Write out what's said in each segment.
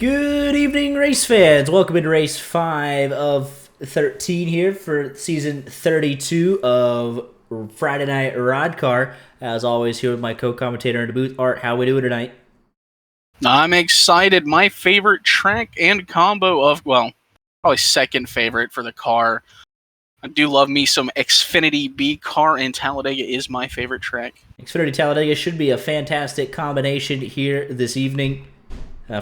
Good evening, race fans. Welcome into race 5 of 13 here for season 32 of Friday Night RODDCAR. As always, here with my co-commentator in the booth, Art. How we doing tonight? I'm excited. My favorite track and combo of, well, probably second favorite for the car. I do love me some Xfinity B car, and Talladega is my favorite track. Xfinity Talladega should be a fantastic combination here this evening.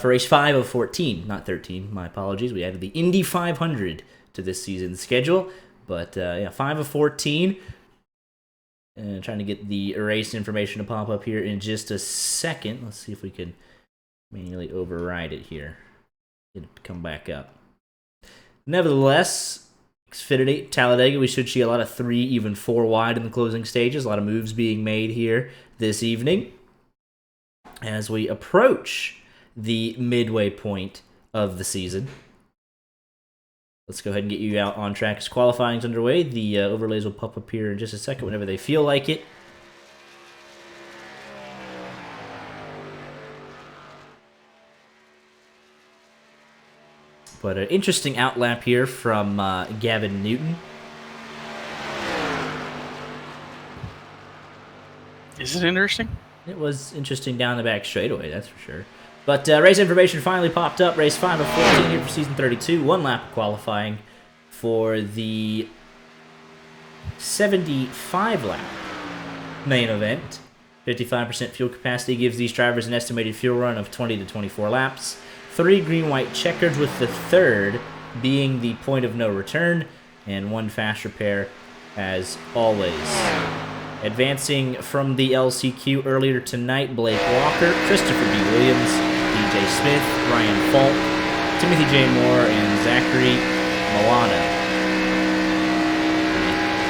For race 5 of 14, not 13, my apologies. We added the Indy 500 to this season's schedule. But yeah, 5 of 14. And trying to get the race information to pop up here in just a second. Let's see if we can manually override it here. Get it to come back up. Nevertheless, Xfinity Talladega, we should see a lot of 3, even 4 wide in the closing stages. A lot of moves being made here this evening as we approach the midway point of the season. Let's go ahead and get you out on track as qualifying's underway. The overlays will pop up here in just a second whenever they feel like it. But an interesting outlap here from Gavin Newton. Is it interesting? It was interesting down the back straightaway, that's for sure. But race information finally popped up. Race 5 of 14 here for Season 32. 1 lap of qualifying for the 75-lap main event. 55% fuel capacity gives these drivers an estimated fuel run of 20 to 24 laps. 3 green-white checkers, with the third being the point of no return. And 1 fast repair, as always. Advancing from the LCQ earlier tonight, Blake Walker, Christopher B. Williams, DJ Smith, Ryan Falk, Timothy J. Moore, and Zachary Milano.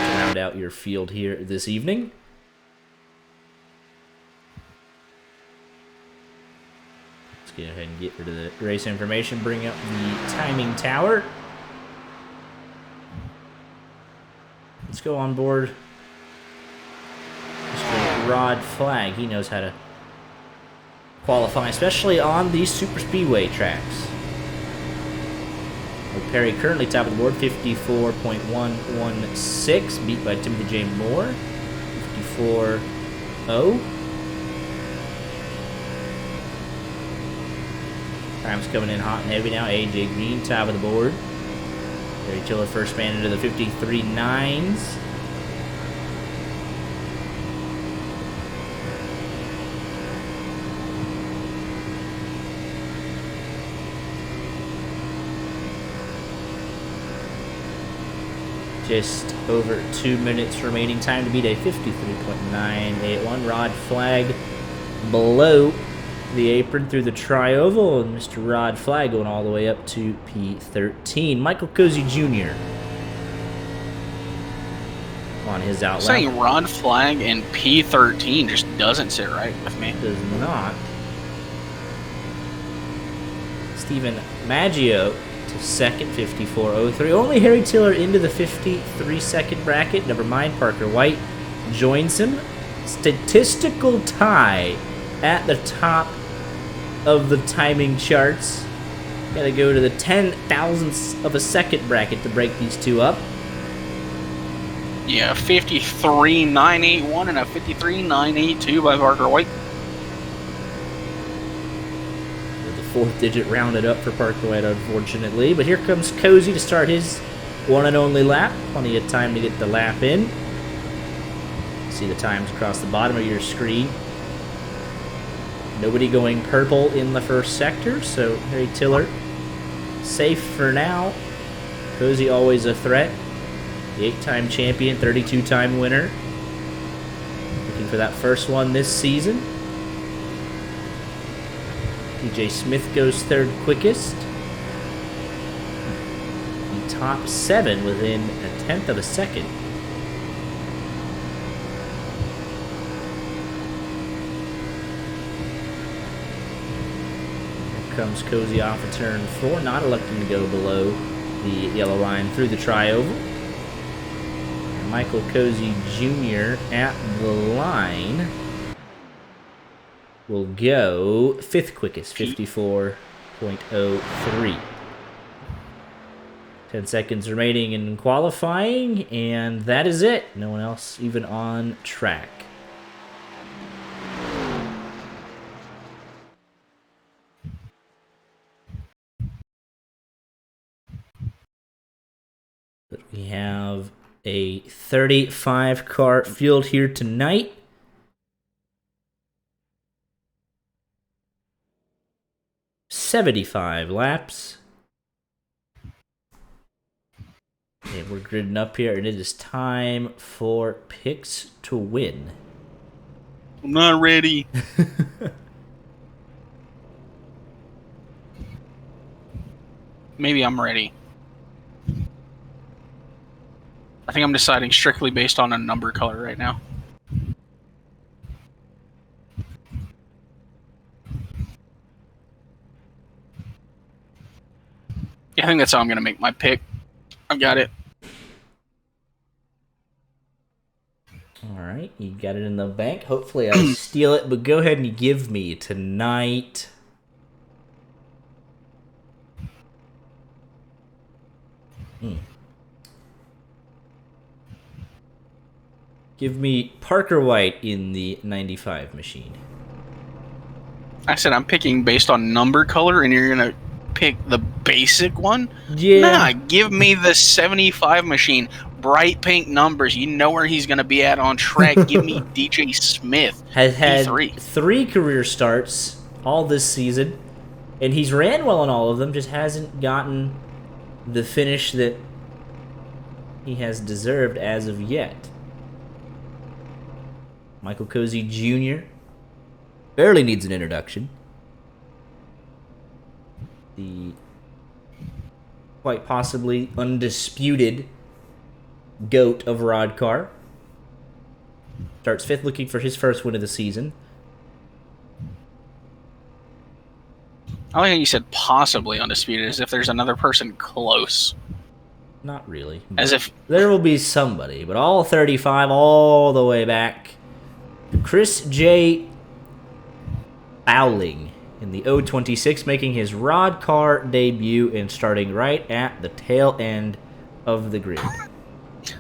To round out your field here this evening. Let's go ahead and get rid of the race information, bring up the timing tower. Let's go on board Mr. Rod Flag. He knows how to qualify, especially on these super speedway tracks. Perry currently top of the board, 54.116, beat by Timothy J. Moore, 54.0. Time's coming in hot and heavy now. AJ Green, top of the board. Barry Tiller, first man into the 53.9s. Just over 2 minutes remaining time to beat a 53.981. Rod Flag below the apron through the tri-oval, and Mr. Rod Flag going all the way up to P13. Michael Cozy Jr. on his outlap. Saying Rod Flag and P13 just doesn't sit right with me. Does not. Stephen Maggio to second, 54.03. Only Harry Tiller into the 53-second bracket. Never mind, Parker White joins him. Statistical tie at the top of the timing charts. Gotta go to the 10,000ths of a second bracket to break these two up. Yeah, 53.981 and a 53.982 by Parker White. With the 4th digit rounded up for Parker White, unfortunately. But here comes Cozy to start his one and only lap. Plenty of time to get the lap in. See the times across the bottom of your screen. Nobody going purple in the first sector, so Harry Tiller safe for now. Cozy always a threat. The 8-time champion, 32-time winner. Looking for that first one this season. DJ Smith goes 3rd quickest. The top 7 within a 10th of a second. Comes Cozy off of turn 4, not electing to go below the yellow line through the tri-oval. Michael Cozy Jr. at the line will go 5th quickest, 54.0. .03. 10 seconds remaining in qualifying, and that is it. No one else even on track. But we have a 35 car field here tonight. .75 laps. And we're gridding up here, and it is time for picks to win. I'm not ready. Maybe I'm ready. I think I'm deciding strictly based on a number color right now. Yeah, I think that's how I'm going to make my pick. I've got it. All right, you got it in the bank. Hopefully I steal it, but go ahead and give me tonight. Give me Parker White in the 95 machine. I said I'm picking based on number color, and you're going to pick the basic one? Yeah. Nah, give me the 75 machine. Bright pink numbers. You know where he's going to be at on track. Give me DJ Smith. Has had P3. 3 career starts all this season, and he's ran well in all of them, just hasn't gotten the finish that he has deserved as of yet. Michael Cozy Jr. barely needs an introduction. The quite possibly undisputed GOAT of RODDCAR. Starts 5th, looking for his first win of the season. I like how you said possibly undisputed, as if there's another person close. Not really. As if there will be somebody, but all 35 all the way back. Chris J. Bowling in the 026, making his RODDCAR debut and starting right at the tail end of the grid.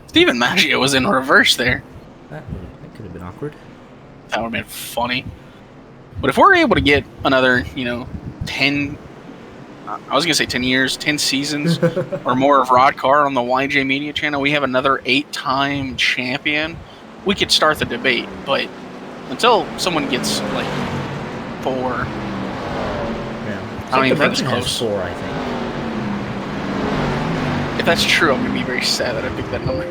Steven Maggio was in reverse there. That could have been awkward. That would have been funny. But if we're able to get another, 10, I was going to say 10 years, 10 seasons or more of RODDCAR on the YJ Media channel, we have another 8-time champion, we could start the debate. But until someone gets, 4, Yeah. I don't even think it's close. 4, I think. If that's true, I'm going to be very sad that I picked that number.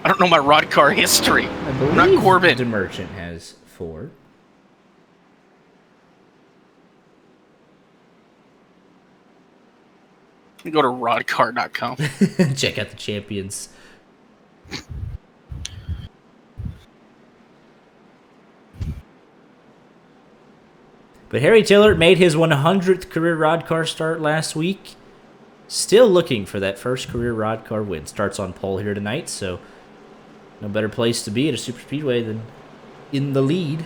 I don't know my RODDCAR history. I'm not Corbin. The Merchant has 4. Go to RODDCAR.com. Check out the champions. But Harry Tiller made his 100th career RODDCAR start last week. Still looking for that first career RODDCAR win. Starts on pole here tonight, so no better place to be at a super speedway than in the lead.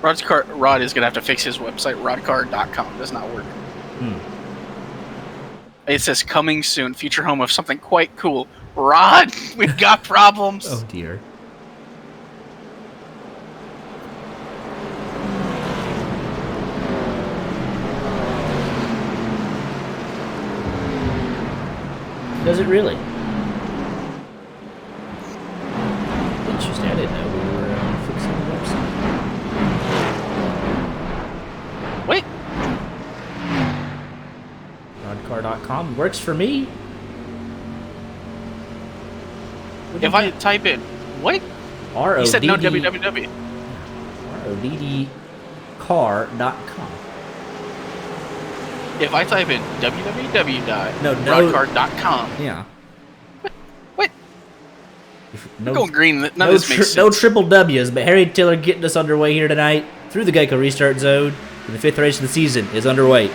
Rod is going to have to fix his website. RODDCAR.com does not work. It says coming soon, future home of something quite cool. Rod, we've got problems. Oh, dear. Does it really? Interesting. I didn't know we were fixing the website. Wait. RODDCAR.com works for me. If I type in, what? R-O-D-D. He said no www. RODDCAR.com. If I type in www.RODDCAR.com. Yeah. What? No, going green. None of this makes sense. No triple W's, but Harry Tiller getting us underway here tonight through the Geico Restart Zone. And the 5th race of the season is underway.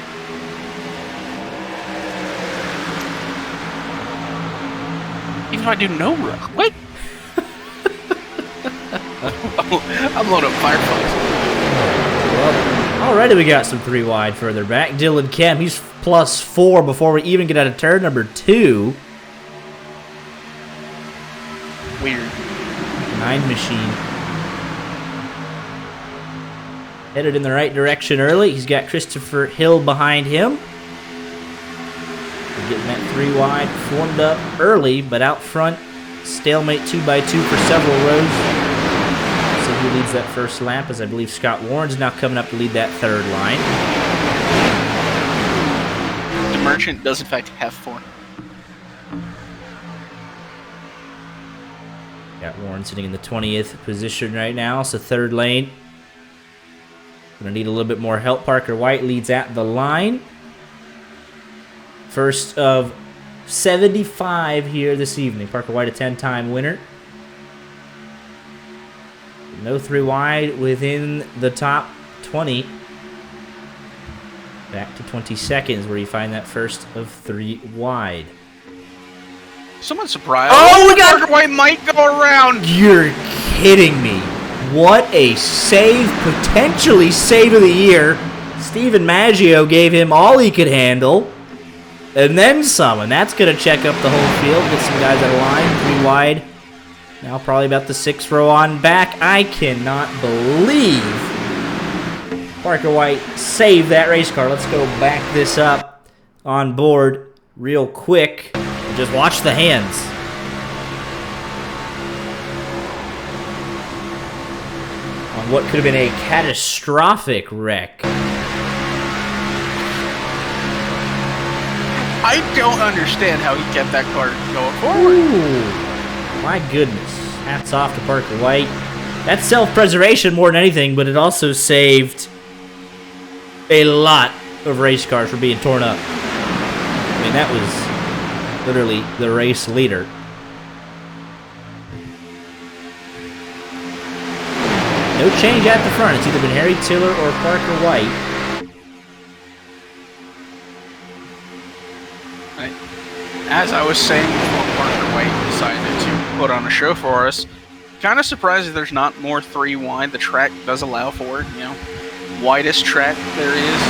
Even if I do no run. What? I'm loading up Firefox. Well, already we got some 3 wide further back. Dylan Kemp, he's +4 before we even get out of turn number 2. Weird. 9 machine. Headed in the right direction early. He's got Christopher Hill behind him. We're getting that 3 wide formed up early, but out front, stalemate 2x2 for several rows. So he leads that first lap, as I believe Scott Warren's now coming up to lead that third line. The Merchant does in fact have 4. Got Warren sitting in the 20th position right now, so third lane. Gonna need a little bit more help. Parker White leads at the line. First of 75 here this evening. Parker White, a 10-time winner. No 3 wide within the top 20. Back to 20 seconds where you find that first of 3 wide. Someone's surprised. Oh, we got... Parker White might go around. You're kidding me. What a save, potentially save of the year. Steven Maggio gave him all he could handle. And then some, and that's going to check up the whole field. Get some guys out of line, 3 wide. Now probably about the 6th row on back. I cannot believe Parker White saved that race car. Let's go back this up on board real quick. Just watch the hands. On what could have been a catastrophic wreck. I don't understand how he kept that car going forward. Ooh, my goodness. Hats off to Parker White. That's self-preservation more than anything, but it also saved a lot of race cars from being torn up. I mean, that was literally the race leader. No change at the front. It's either been Harry Tiller or Parker White. As I was saying before Parker White decided to put on a show for us, kind of surprised that there's not more 3 wide. The track does allow for it, you know. Widest track there is.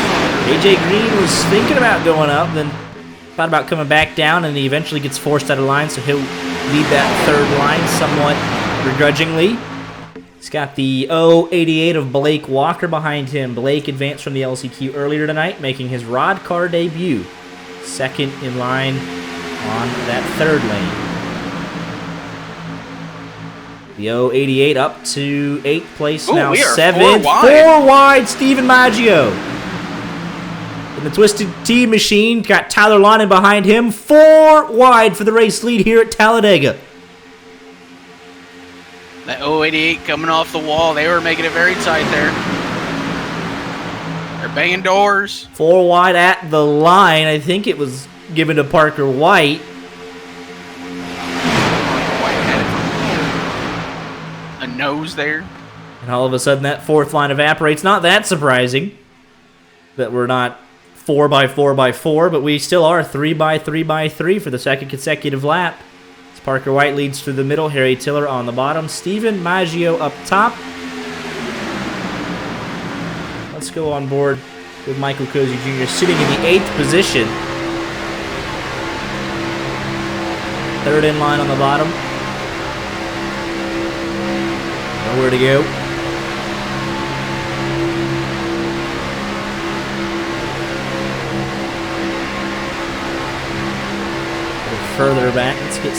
AJ Green was thinking about going up, then thought about coming back down, and he eventually gets forced out of line, so he'll lead that third line somewhat begrudgingly. He's got the 088 of Blake Walker behind him. Blake advanced from the LCQ earlier tonight, making his RODDCAR debut. Second in line on that third lane. The 088 up to 8th place. Ooh, now 7th. 4 wide, Steven Maggio. In the Twisted Tea machine, got Tyler Lonan behind him. 4 wide for the race lead here at Talladega. That 088 coming off the wall. They were making it very tight there. They're banging doors. 4 wide at the line. I think it was given to Parker White. Parker White had a nose there. And all of a sudden that 4th line evaporates. Not that surprising that we're not 4x4x4, but we still are 3x3x3 for the second consecutive lap. As Parker White leads through the middle, Harry Tiller on the bottom, Steven Maggio up top. Let's go on board with Michael Cozy Jr. sitting in the 8th position. 3rd in line on the bottom. Nowhere to go. A little further back. Let's get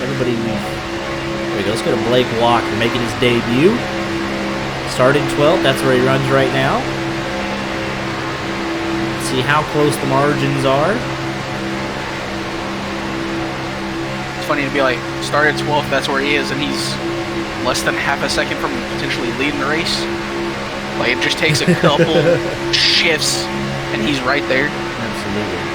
everybody. There we go. Let's go to Blake Walker making his debut. Starting 12th, that's where he runs right now. Let's see how close the margins are. It's funny to be like, started 12th, that's where he is, and he's less than half a second from potentially leading the race. Like, it just takes a couple shifts, and he's right there. Absolutely.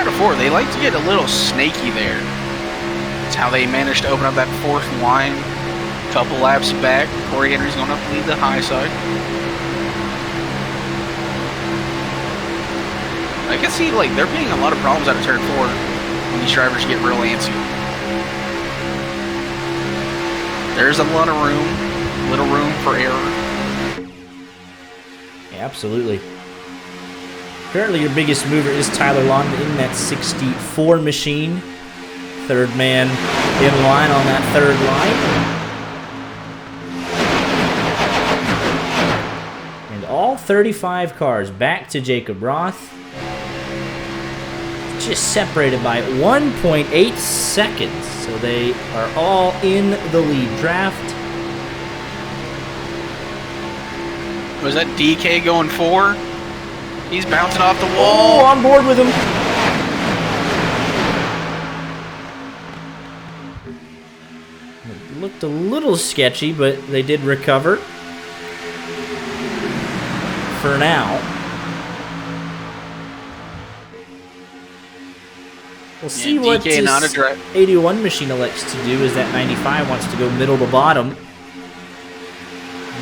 said before, they like to get a little snaky there. That's how they managed to open up that fourth line. Couple laps back. Corey Henry's going to lead the high side. I can see, like, there being a lot of problems out of turn 4 when these drivers get real antsy. There's a lot of room, little room for error. Yeah, absolutely. Currently, your biggest mover is Tyler Lawton in that 64 machine. Third man in line on that third line. And all 35 cars back to Jacob Roth. Just separated by 1.8 seconds. So they are all in the lead draft. Was that DK going 4? He's bouncing off the wall. Oh, on board with him. It looked a little sketchy, but they did recover. For now. We'll see what this 81 machine elects to do, as that 95 wants to go middle to bottom. And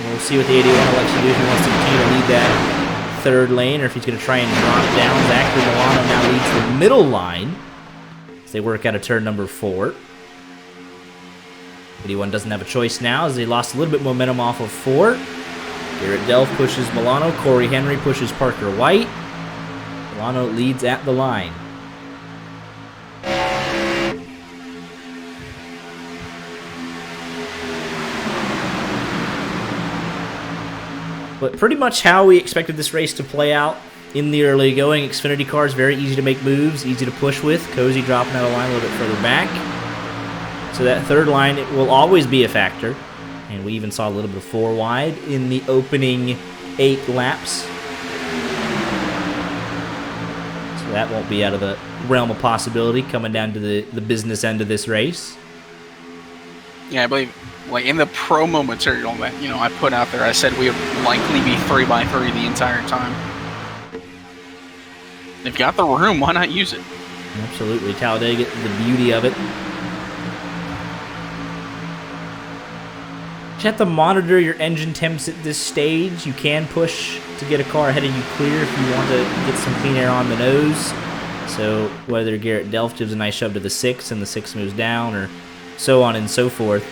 we'll see what the 81 elects to do, if he wants to continue to lead that third lane, or if he's going to try and drop down. Zachary Milano now leads the middle line as they work out of turn number 4. 81 doesn't have a choice now, as they lost a little bit momentum off of 4. Garrett Delph pushes Milano. Corey Henry pushes Parker White. Milano leads at the line. But pretty much how we expected this race to play out in the early going. Xfinity cars, very easy to make moves, easy to push with. Cozy dropping out of line a little bit further back. So that third line will always be a factor. And we even saw a little bit of 4 wide in the opening 8 laps. So that won't be out of the realm of possibility coming down to the business end of this race. Yeah, I believe, like, in the promo material that, you know, I put out there, I said we would likely be 3x3 the entire time. They've got the room, why not use it? Absolutely. Talladega, the beauty of it. You have to monitor your engine temps at this stage. You can push to get a car ahead of you clear if you want to get some clean air on the nose. So whether Garrett Delph gives a nice shove to the 6 and the 6 moves down, or so on and so forth,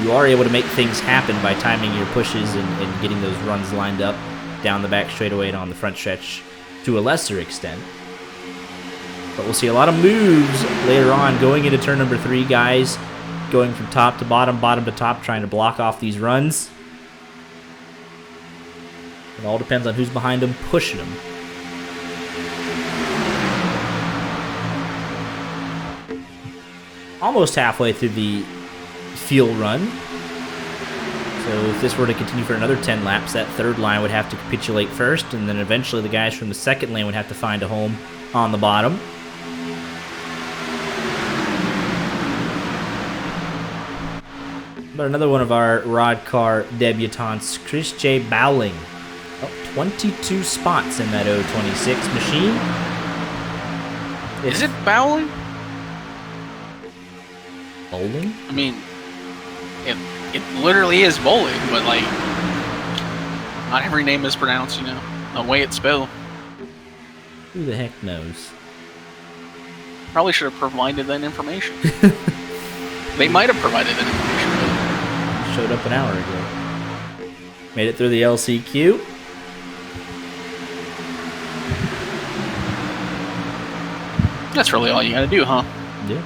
you are able to make things happen by timing your pushes and getting those runs lined up down the back straightaway and on the front stretch to a lesser extent. But we'll see a lot of moves later on going into turn number 3, guys going from top to bottom, bottom to top, trying to block off these runs. It all depends on who's behind them, pushing them. Almost halfway through the field run. So if this were to continue for another 10 laps, that third line would have to capitulate first, and then eventually the guys from the second lane would have to find a home on the bottom. But another one of our RODDCAR debutantes, Chris J. Bowling, up 22 spots in that 026 machine. Is it Bowling? Bowling? I mean, it literally is bowling, but, like, not every name is pronounced, you know, the way it's spelled. Who the heck knows? Probably should have provided that information. They might have provided that information. Showed up an hour ago. Made it through the LCQ. That's really all you gotta do, huh? Yeah.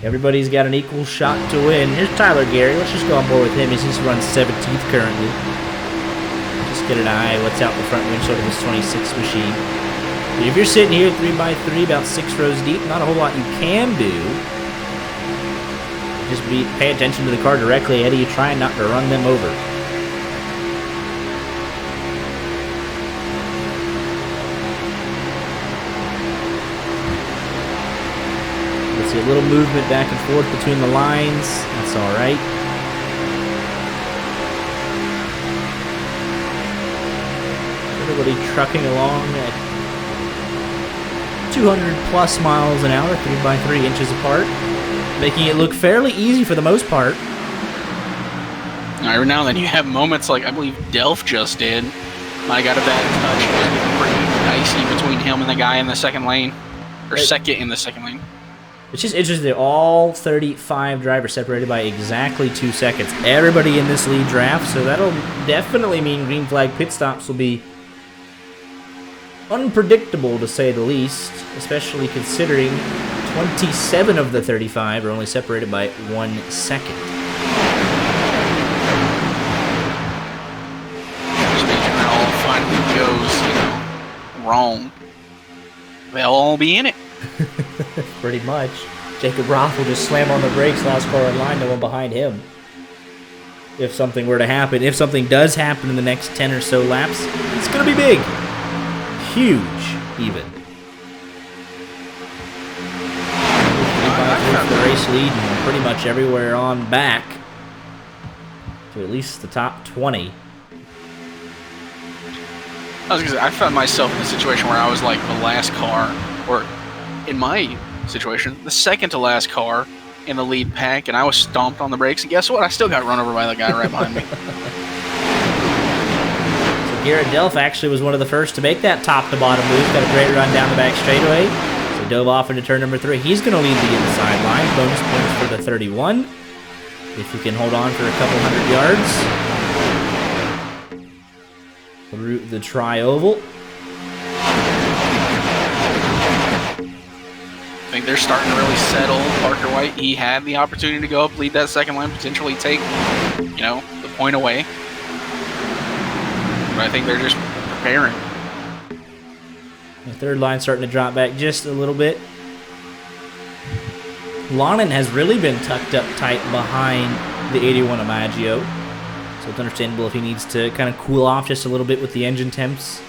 Everybody's got an equal shot to win. Here's Tyler Gary. Let's just go on board with him. He's just runs 17th currently. Just get an eye what's out the front windshield of this 26 machine. But if you're sitting here 3x3, about 6 rows deep, not a whole lot you can do. Just pay attention to the car directly ahead of you, trying not to run them over. See a little movement back and forth between the lines. That's all right. Everybody trucking along at 200 plus miles an hour, 3 by 3 inches apart, making it look fairly easy for the most part. Every now and then you have moments like I believe Delph just did. I got a bad touch. It was getting pretty dicey between him and the guy in the second lane, or second in the second lane. It's just interesting that all 35 drivers separated by exactly 2 seconds. Everybody in this lead draft, so that'll definitely mean green flag pit stops will be unpredictable, to say the least, especially considering 27 of the 35 are only separated by 1 second. Just making it all finally goes, wrong. They'll all be in it. Pretty much. Jacob Roth will just slam on the brakes, last car in line, no one behind him. If something were to happen, if something does happen in the next 10 or so laps, it's going to be big. Huge, even. The race lead and pretty much everywhere on back to at least the top 20. I was gonna say, I found myself in a situation where I was like the last car, or in my situation, the second to last car in the lead pack, and I was stomped on the brakes, and guess what? I still got run over by the guy right behind me. So Garrett Delph actually was one of the first to make that top-to-bottom move. Got a great run down the back straightaway. So dove off into turn number 3. He's going to lead the inside line. Bonus points for the 31. If he can hold on for a couple hundred yards through the tri-oval. I think they're starting to really settle. Parker White, he had the opportunity to go up, lead that second line, potentially take, the point away. But I think they're just preparing. The third line starting to drop back just a little bit. Lonin has really been tucked up tight behind the 81 Amaggio. So it's understandable if he needs to kind of cool off just a little bit with the engine temps.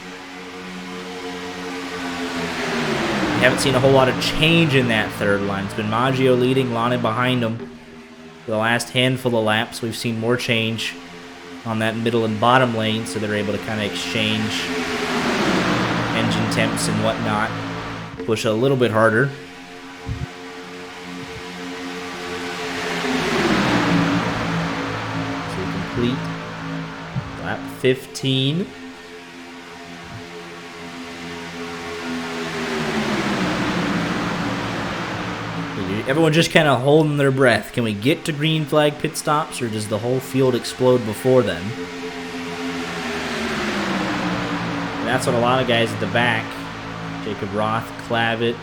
We haven't seen a whole lot of change in that third line. It's been Maggio leading, Lonin behind him. For the last handful of laps, we've seen more change on that middle and bottom lane, so they're able to kind of exchange engine temps and whatnot. Push a little bit harder. Complete lap 15. Everyone just kind of holding their breath. Can we get to green flag pit stops, or does the whole field explode before then? And that's what a lot of guys at the back, Jacob Roth, Clavitt,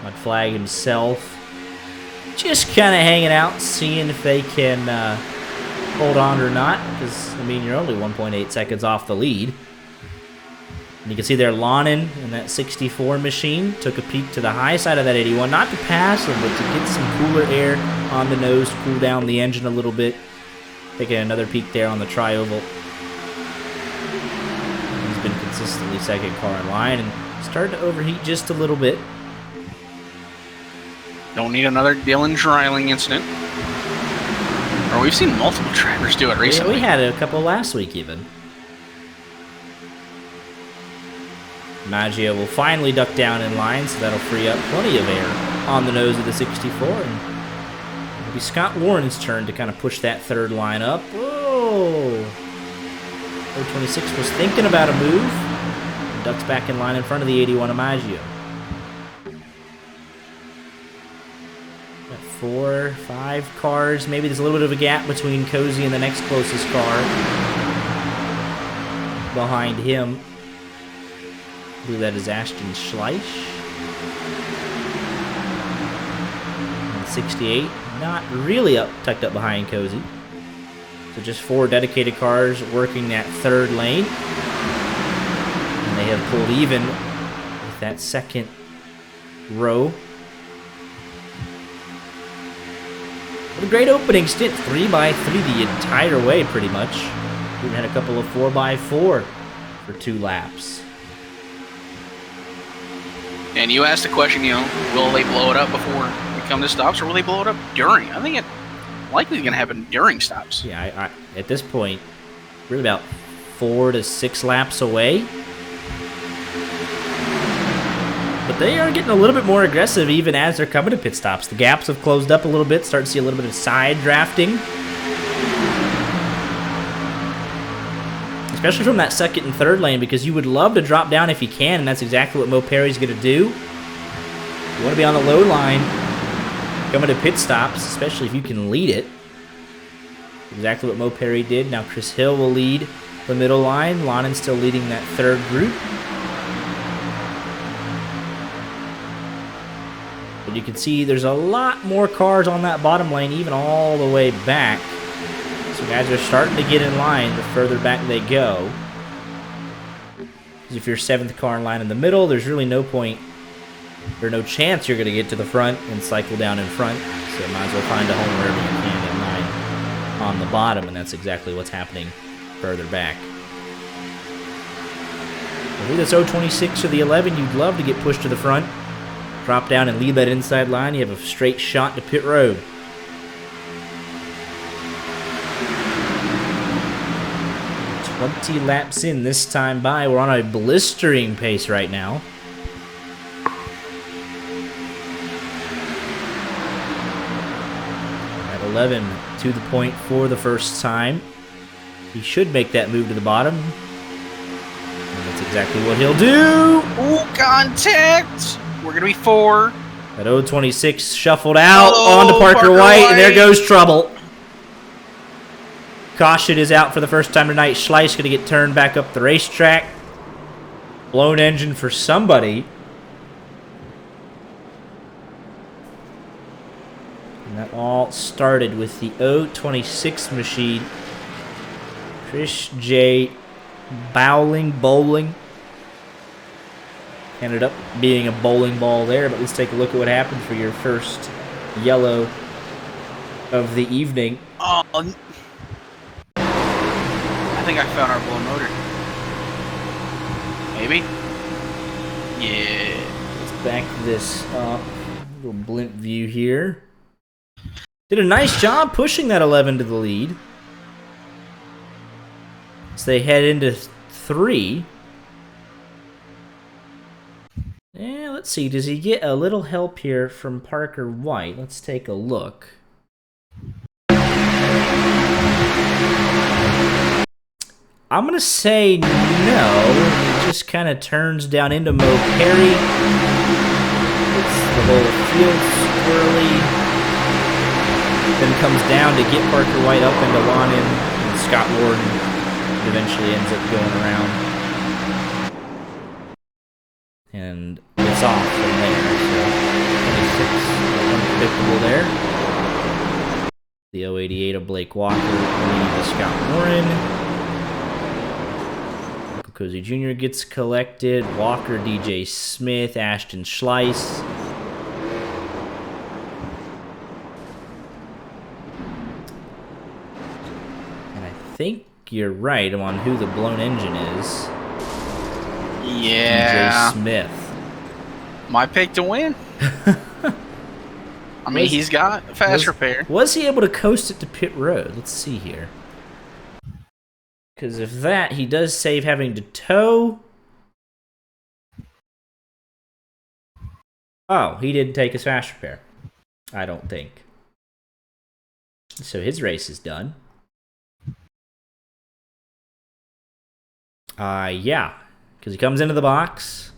Mud Flag himself, just kind of hanging out, seeing if they can hold on or not, because, you're only 1.8 seconds off the lead. And you can see there Lonin in that 64 machine took a peek to the high side of that 81, not to pass him, but to get some cooler air on the nose, cool down the engine a little bit. Taking another peek there on the tri-oval. He's been consistently second car in line and started to overheat just a little bit. Don't need another Dylan Dreiling incident. Or we've seen multiple drivers do it recently. Yeah, we had a couple last week even. Maggio will finally duck down in line, so that'll free up plenty of air on the nose of the 64. And it'll be Scott Warren's turn to kind of push that third line up. Whoa! 026 was thinking about a move. And ducks back in line in front of the 81 Maggio. Got 4, 5 cars. Maybe there's a little bit of a gap between Cozy and the next closest car behind him. I believe that is Ashton Schleich. And 68, not really tucked up behind Cozy. So just 4 dedicated cars working that third lane. And they have pulled even with that second row. What a great opening stint. 3x3 the entire way, pretty much. We had a couple of 4x4 for 2 laps. And you asked the question, will they blow it up before we come to stops, or will they blow it up during? I think it likely going to happen during stops. Yeah, I at this point, really about 4 to 6 laps away. But they are getting a little bit more aggressive even as they're coming to pit stops. The gaps have closed up a little bit. Start to see a little bit of side drafting. Especially from that second and third lane, because you would love to drop down if you can, and that's exactly what Mo Perry's going to do. You want to be on the low line, coming to pit stops, especially if you can lead it. Exactly what Mo Perry did. Now Chris Hill will lead the middle line. Lonen's still leading that third group. But you can see there's a lot more cars on that bottom lane, even all the way back. So guys are starting to get in line the further back they go. Because if you're 7th car in line in the middle, there's really no point or no chance you're going to get to the front and cycle down in front. So might as well find a home wherever you can in line on the bottom, and that's exactly what's happening further back. I think that's 026 or the 11. You'd love to get pushed to the front, drop down and lead that inside line. You have a straight shot to pit road. Laps in this time by. We're on a blistering pace right now. At 11 to the point for the first time. He should make that move to the bottom. And that's exactly what he'll do. Ooh, contact! We're going to be 4. That 026 shuffled out Oh, onto Parker White. White, and there goes trouble. Caution is out for the first time tonight. Schleiss going to get turned back up the racetrack. Blown engine for somebody. And that all started with the 026 machine. Chris J. Bowling. Ended up being a bowling ball there, but let's take a look at what happened for your first yellow of the evening. Oh, I think I found our blown motor. Maybe? Yeah. Let's back this up. A little blimp view here. Did a nice job pushing that 11 to the lead. So they head into 3. Yeah, let's see. Does he get a little help here from Parker White? Let's take a look. I'm going to say no. It just kind of turns down into Mo Perry. It's the whole field swirly. Then comes down to get Parker White up into Lonin. And Scott Warden eventually ends up going around. And it's off from there. So 26, unpredictable there. The 088 of Blake Walker leading to Scott Warren. Cozy Jr. gets collected. Walker, DJ Smith, Ashton Schleiss. And I think you're right on who the blown engine is. Yeah. DJ Smith. My pick to win. I mean, he's got fast repair. Was he able to coast it to pit road? Let's see here. Because if that, he does save having to tow. Oh, he didn't take his fast repair. I don't think. So his race is done. Yeah. Because he comes into the box.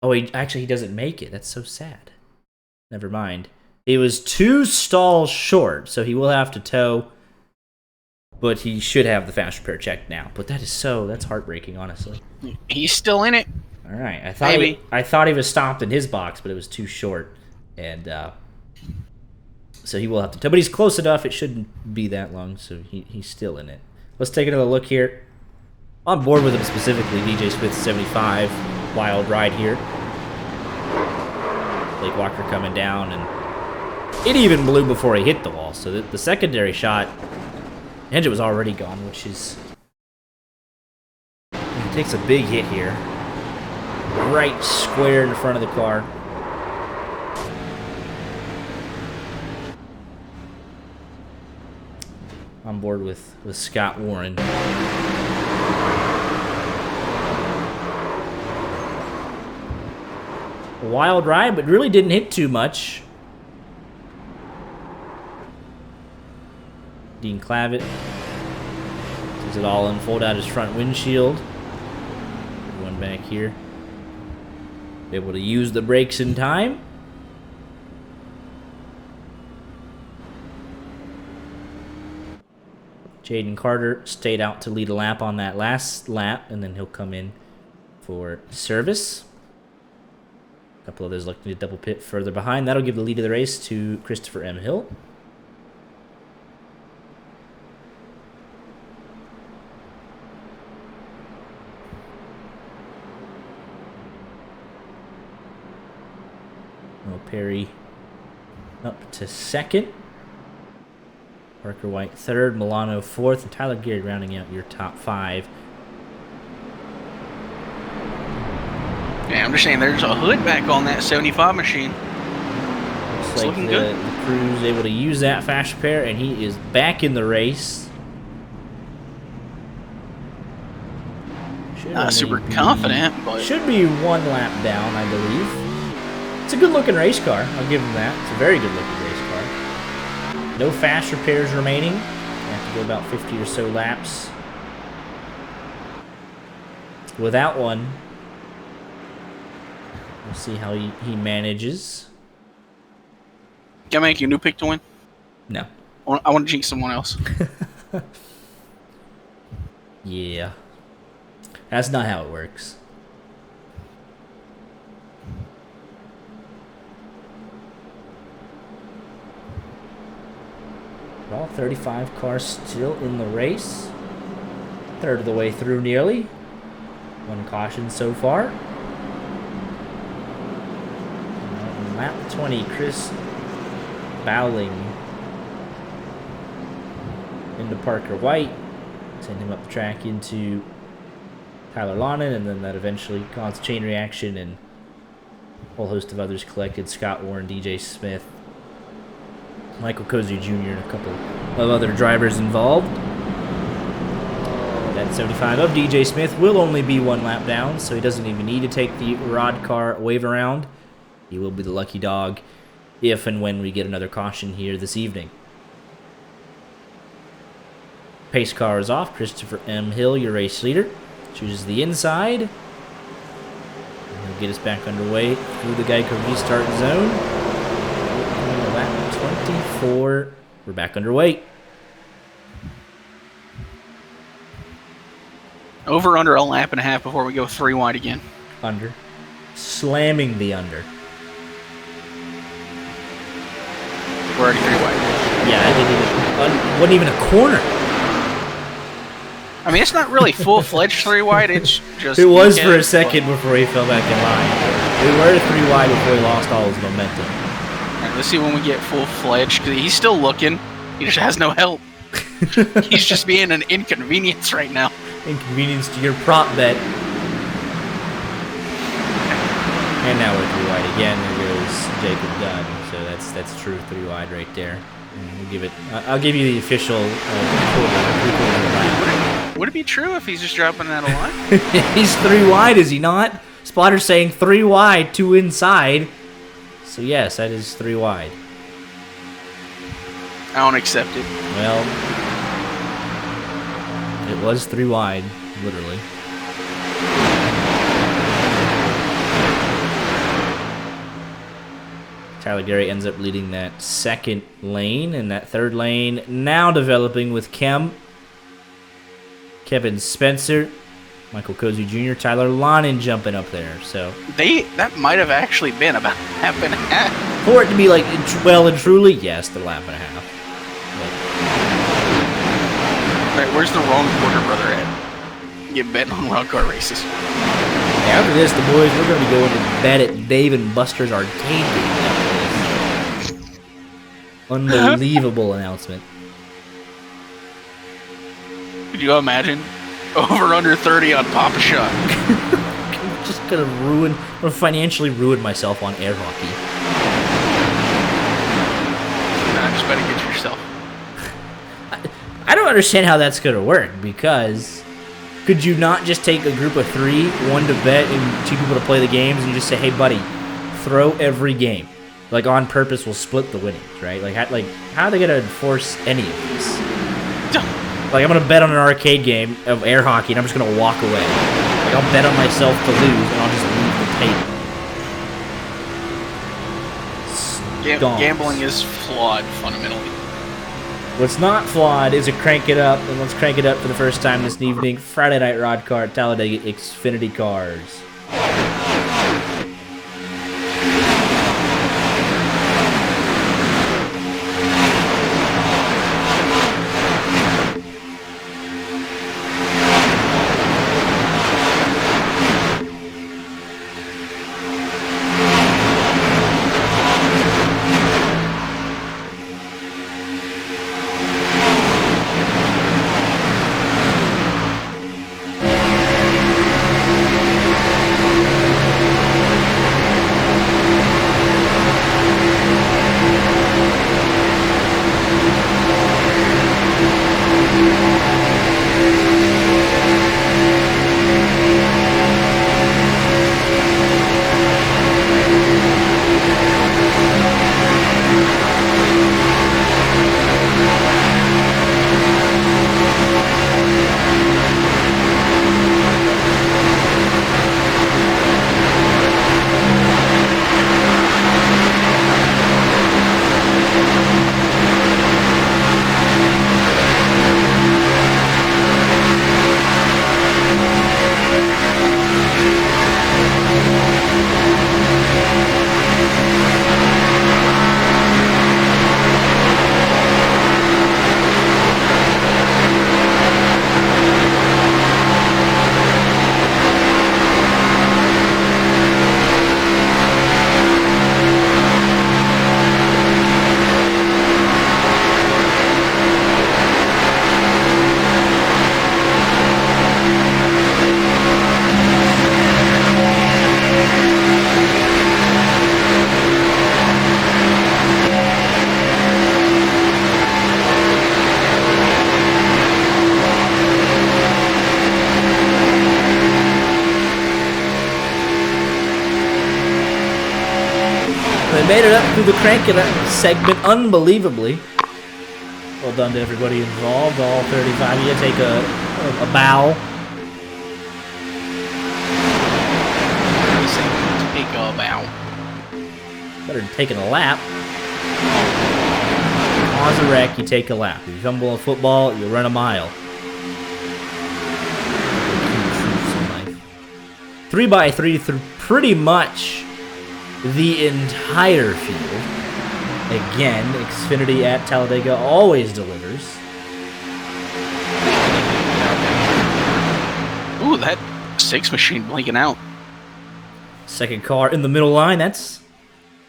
Oh, he doesn't make it. That's so sad. Never mind. He was 2 stalls short, so he will have to tow. But he should have the fast repair checked now. But that's heartbreaking, honestly. He's still in it. All right. I thought he was stopped in his box, but it was too short. And so he will have to tow. But he's close enough. It shouldn't be that long, so he's still in it. Let's take another look here. On board with him specifically, DJ Smith 75. Wild ride here. Blake Walker coming down, and it even blew before he hit the wall. So the secondary shot, the engine was already gone, which is... He takes a big hit here. Right square in the front of the car. on board with Scott Warren. A wild ride, but really didn't hit too much. Dean Clavitt does it all unfold out his front windshield. Everyone back here able to use the brakes in time. Jaden Carter stayed out to lead a lap on that last lap, and then he'll come in for service. A couple others looking to double pit further behind. That'll give the lead of the race to Christopher M. Hill. Perry up to second. Parker White third. Milano fourth. And Tyler Gary rounding out your top five. Yeah, I'm just saying there's a hood back on that 75 machine. Looks It's like looking good. The crew's able to use that fast repair, and he is back in the race. Not super confident, but should be one lap down, I believe. It's a good-looking race car. I'll give him that. It's a very good-looking race car. No fast repairs remaining. You have to go about 50 or so laps without one. We'll see how he manages. can I make you a new pick to win? No. I want to jinx someone else. Yeah. That's not how it works. Well, 35 cars still in the race. Third of the way through nearly. One caution so far. On lap 20, Chris Bowling into Parker White. Send him up the track into Tyler Lonan, and then that eventually caused a chain reaction, and a whole host of others collected. Scott Warren, DJ Smith, Michael Cozy Jr., and a couple of other drivers involved. That 75 of DJ Smith will only be one lap down, so he doesn't even need to take the RODDCAR wave around. He will be the lucky dog if and when we get another caution here this evening. Pace car is off. Christopher M. Hill, your race leader, chooses the inside. And he'll get us back underway through the Geico restart zone. Lap 24. We're back underway. Over under a lap and a half before we go 3 wide again. Under. Slamming the under. We're already 3 wide. Yeah, it wasn't even a corner. I mean, it's not really full-fledged 3 wide. It's just... It was for a second before he fell back in line. We were 3 wide before he lost all his momentum. All right, let's see when we get full-fledged, because he's still looking. He just has no help. He's just being an inconvenience right now. Inconvenience to your prop bet. And now we're 3 wide again. There goes Jacob Dunn. So that's true 3 wide right there. And we'll give it. I'll give you the official quarter. Would it be true if he's just dropping that a lot? He's 3 wide, is he not? Spotter's saying 3 wide, 2 inside. So yes, that is 3 wide. I don't accept it. Well, it was 3 wide, literally. Tyler Gary ends up leading that second lane, and that third lane now developing with Kevin Spencer, Michael Cozy Jr., Tyler Lonan jumping up there. So that might have actually been about a lap and a half. For it to be like, well and truly, yes, the lap and a half. All right, where's the wrong quarter brother at? Get betting on RODDCAR races. After this, the boys, we're going to be going to bet at Dave and Buster's arcade game. Unbelievable announcement. Could you imagine? Over under 30 on Papa Shot. I'm just going to financially ruin myself on air hockey. Nah, just bet against yourself. I don't don't understand how that's going to work, because could you not just take a group of 3, 1 to bet and 2 people to play the games, and you just say, hey, buddy, throw every game. Like, on purpose, we'll split the winnings, right? How are they going to enforce any of this? Like, I'm going to bet on an arcade game of air hockey, and I'm just going to walk away. Like, I'll bet on myself to lose, and I'll just leave the table. Gambling is flawed, fundamentally. What's not flawed is a crank it up, and let's crank it up for the first time this evening. Friday Night RODDCAR, Talladega Xfinity cars. They made it up through the crank it up segment unbelievably. Well done to everybody involved. All 35 of you take a bow. Take a bow. Better than taking a lap. Cause a wreck, you take a lap. If you fumble a football, you run a mile. 3x3 through pretty much the entire field. Again, Xfinity at Talladega always delivers. Ooh, that 6 machine blinking out. Second car in the middle line. That's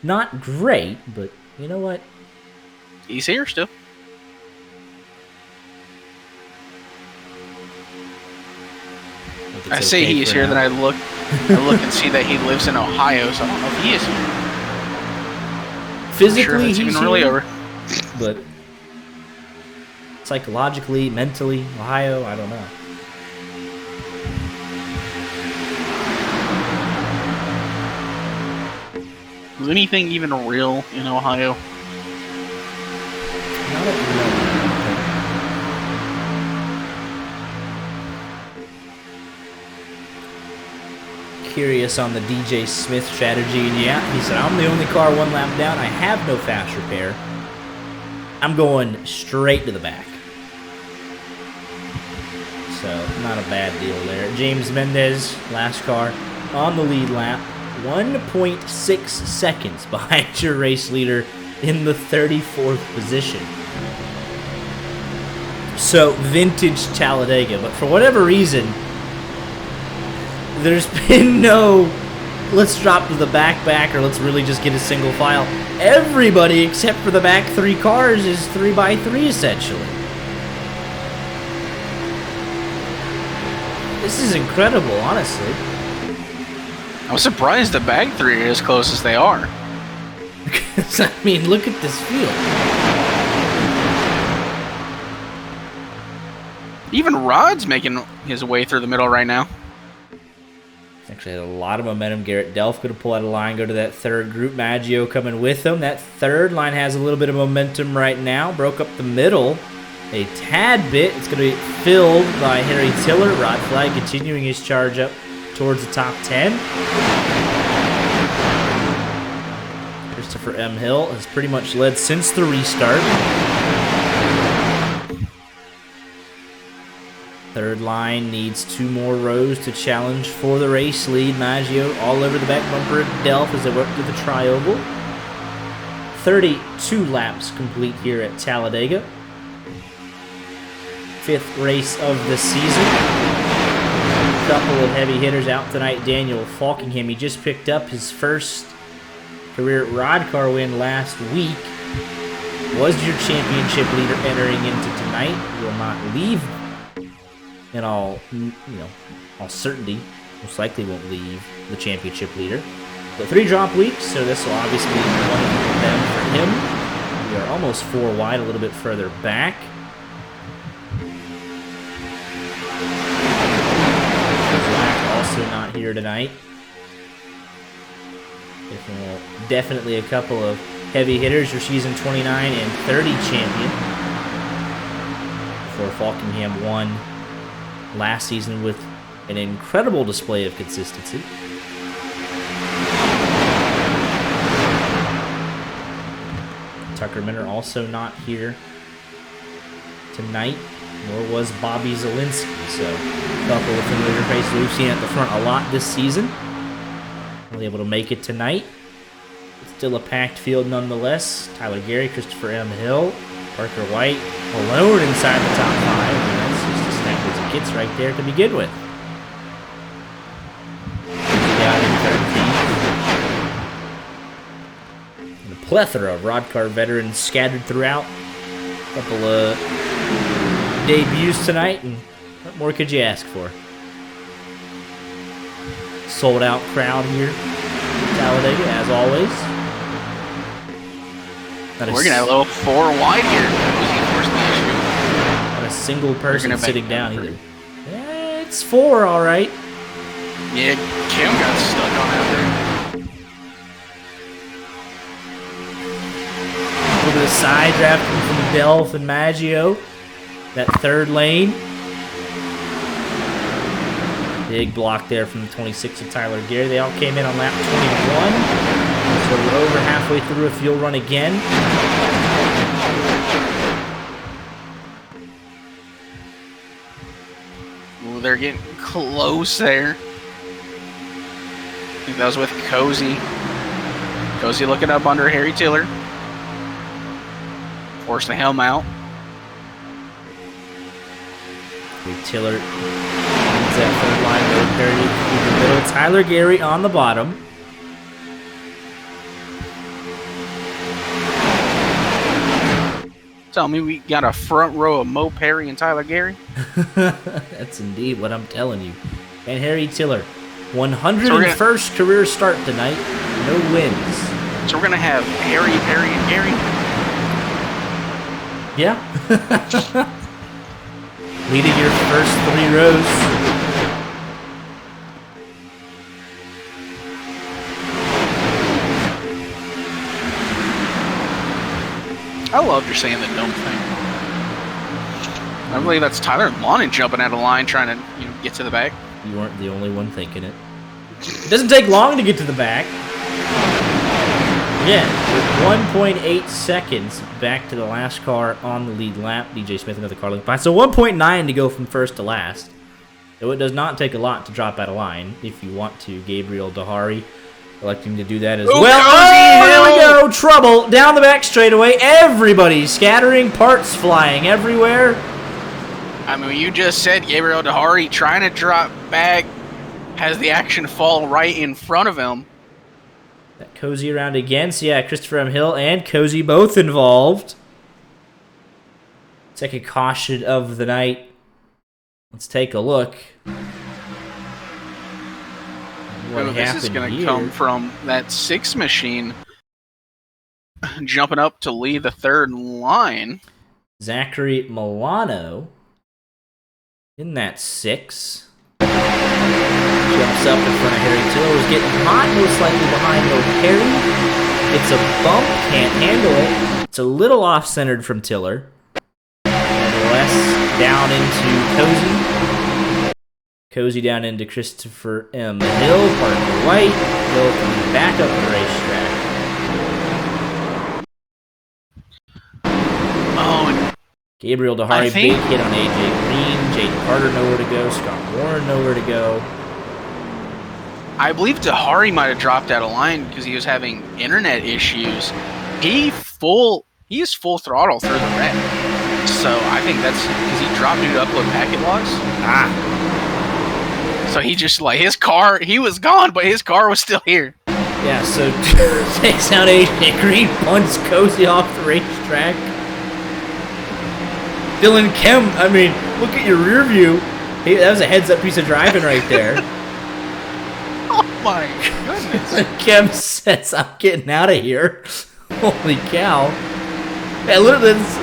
not great, but you know what? He's here still. I say he is here, then I look and see that he lives in Ohio, so I don't know if he is here. Physically, he's even really over. But psychologically, mentally, Ohio, I don't know. Is anything even real in Ohio? Not at the moment. Curious on the DJ Smith strategy, and yeah, he said, I'm the only car 1 lap down. I have no fast repair. I'm going straight to the back. So, not a bad deal there. James Mendez, last car, on the lead lap. 1.6 seconds behind your race leader in the 34th position. So, vintage Talladega, but for whatever reason, there's been no, let's drop to the back, or let's really just get a single file. Everybody except for the back 3 cars is 3x3 essentially. This is incredible, honestly. I'm surprised the back 3 are as close as they are. I mean, look at this field. Even Rod's making his way through the middle right now. Actually had a lot of momentum. Garrett Delph going to pull out a line, go to that third group. Maggio coming with him. That third line has a little bit of momentum right now. Broke up the middle a tad bit. It's going to be filled by Harry Tiller. Rod Flag continuing his charge up towards the top 10. Christopher M. Hill has pretty much led since the restart. Third line needs 2 more rows to challenge for the race lead. Maggio all over the back bumper of Delph as they work through the tri-oval. 32 laps complete here at Talladega. 5th race of the season. A couple of heavy hitters out tonight. Daniel Falkingham, he just picked up his first career RODDCAR win last week. Was your championship leader entering into tonight. Will not leave in all certainty. Most likely won't leave the championship leader. But 3 drop weeks, so this will obviously be one of them for him. We are almost 4 wide, a little bit further back. Also not here tonight. Definitely a couple of heavy hitters. Your season 29 and 30 champion. For Falkingham won last season with an incredible display of consistency. Tucker Minner also not here tonight, nor was Bobby Zielinski. So a couple of familiar faces we've seen at the front a lot this season. Only able to make it tonight. Still a packed field nonetheless. Tyler Gary, Christopher M. Hill, Parker White, alone inside the top 5. And that's just as stacked as it gets right there to begin with. Down in 13th. And a plethora of RODDCAR veterans scattered throughout. A couple of debuts tonight, and what more could you ask for? Sold out crowd here at Talladega, as always. We're going to have a little 4 wide here. Not a single person sitting down either. Yeah, it's 4, all right. Yeah, Kim got stuck on out there. A little bit of side drafting from Delph and Maggio. That third lane. Big block there from the 26 of Tyler Gary. They all came in on lap 21. So we're over halfway through a fuel run again. Ooh, they're getting close there. I think that was with Cozy. Cozy looking up under Harry Tiller. Forcing the helm out. Tiller leads that third line through the middle. Tyler Gary on the bottom. Tell me we got a front row of Mo Perry and Tyler Gary? That's indeed what I'm telling you. And Harry Tiller, 101st career start tonight. No wins. So we're going to have Harry, Perry, and Gary? Yeah. Leading your first 3 rows. I love you're saying the dumb thing. I believe that's Tyler Lonnon jumping out of line trying to get to the back. You weren't the only one thinking it. It doesn't take long to get to the back. Yeah, with 1.8 seconds back to the last car on the lead lap. DJ Smith another car left behind. So 1.9 to go from first to last. So it does not take a lot to drop out of line if you want to. Gabriel Dahari electing to do that as well. Oh, here we go. Trouble down the back straightaway. Everybody scattering, parts flying everywhere. I mean, you just said Gabriel Dahari trying to drop back, has the action fall right in front of him. That Cozy around again. So yeah, Christopher M. Hill and Cozy both involved. Second caution of the night. Let's take a look. This is going to come from that 6 machine jumping up to lead the third line. Zachary Milano in that 6. Jumps up in front of Harry. Tiller was getting hot, most likely behind Harry. It's a bump, can't handle it. It's a little off-centered from Tiller. Nonetheless, down into Cozy. Cozy down into Christopher M. Hill, Parker White. Hill coming back up the racetrack. Oh, Gabriel Dehari, big hit on AJ Green. Jaden Carter nowhere to go. Scott Warren nowhere to go. I believe Dehari might have dropped out of line because he was having internet issues. He is full throttle through the wreck. So I think that's because he dropped due to upload packet logs. So he just his car, he was gone, but his car was still here. Yeah, so takes out AJ Green, punts Cozy off the racetrack. Dylan Kemp, I mean, look at your rear view. Hey, that was a heads-up piece of driving right there. Oh my goodness. Kemp says, I'm getting out of here. Holy cow. Yeah, literally, it's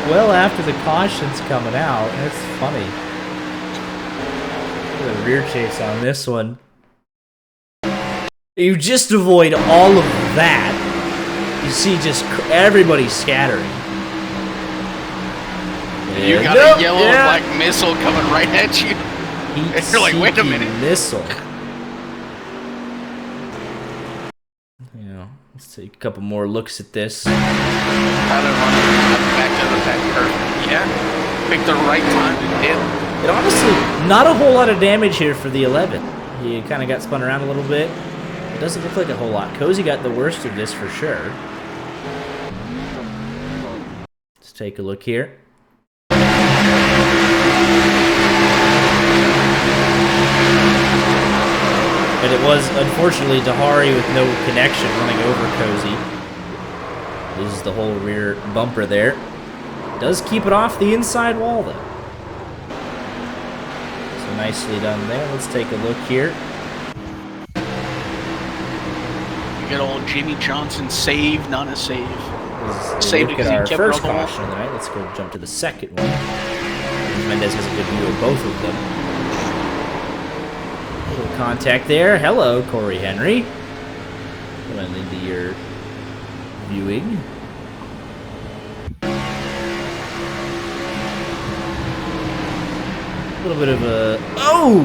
well after the caution's coming out. That's funny. Look at the rear chase on this one. You just avoid all of that. You see just everybody scattering. You got a yellow and black missile coming right at you. And you're like, wait a minute. Missile. Yeah, let's take a couple more looks at this. Back to the back. Perfect. Yeah. Picked the right time to hit. It honestly, not a whole lot of damage here for the 11. He kind of got spun around a little bit. It doesn't look like a whole lot. Cozy got the worst of this for sure. Let's take a look here. But it was, unfortunately, Dehari with no connection running over Cozy. Loses the whole rear bumper there. Does keep it off the inside wall, though. So nicely done there. Let's take a look here. You got old Jimmy Johnson save, not a save. Saved because he kept first caution of the night. Let's go jump to the second one. Mendez has a good view of both of them. Little contact there. Hello, Corey Henry. Going into your viewing. A little bit of a... Oh!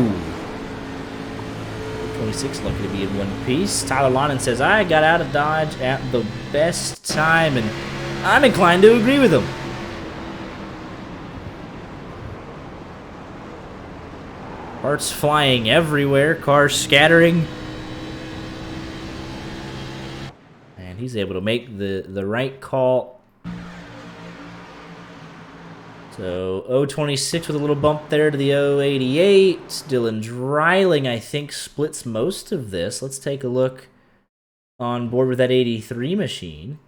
26, lucky to be in one piece. Tyler Lonan says, I got out of Dodge at the best time, and I'm inclined to agree with him. Parts flying everywhere, cars scattering. And he's able to make the right call. So 026 with a little bump there to the 088. Dylan Dreiling, I think, splits most of this. Let's take a look on board with that 83 machine.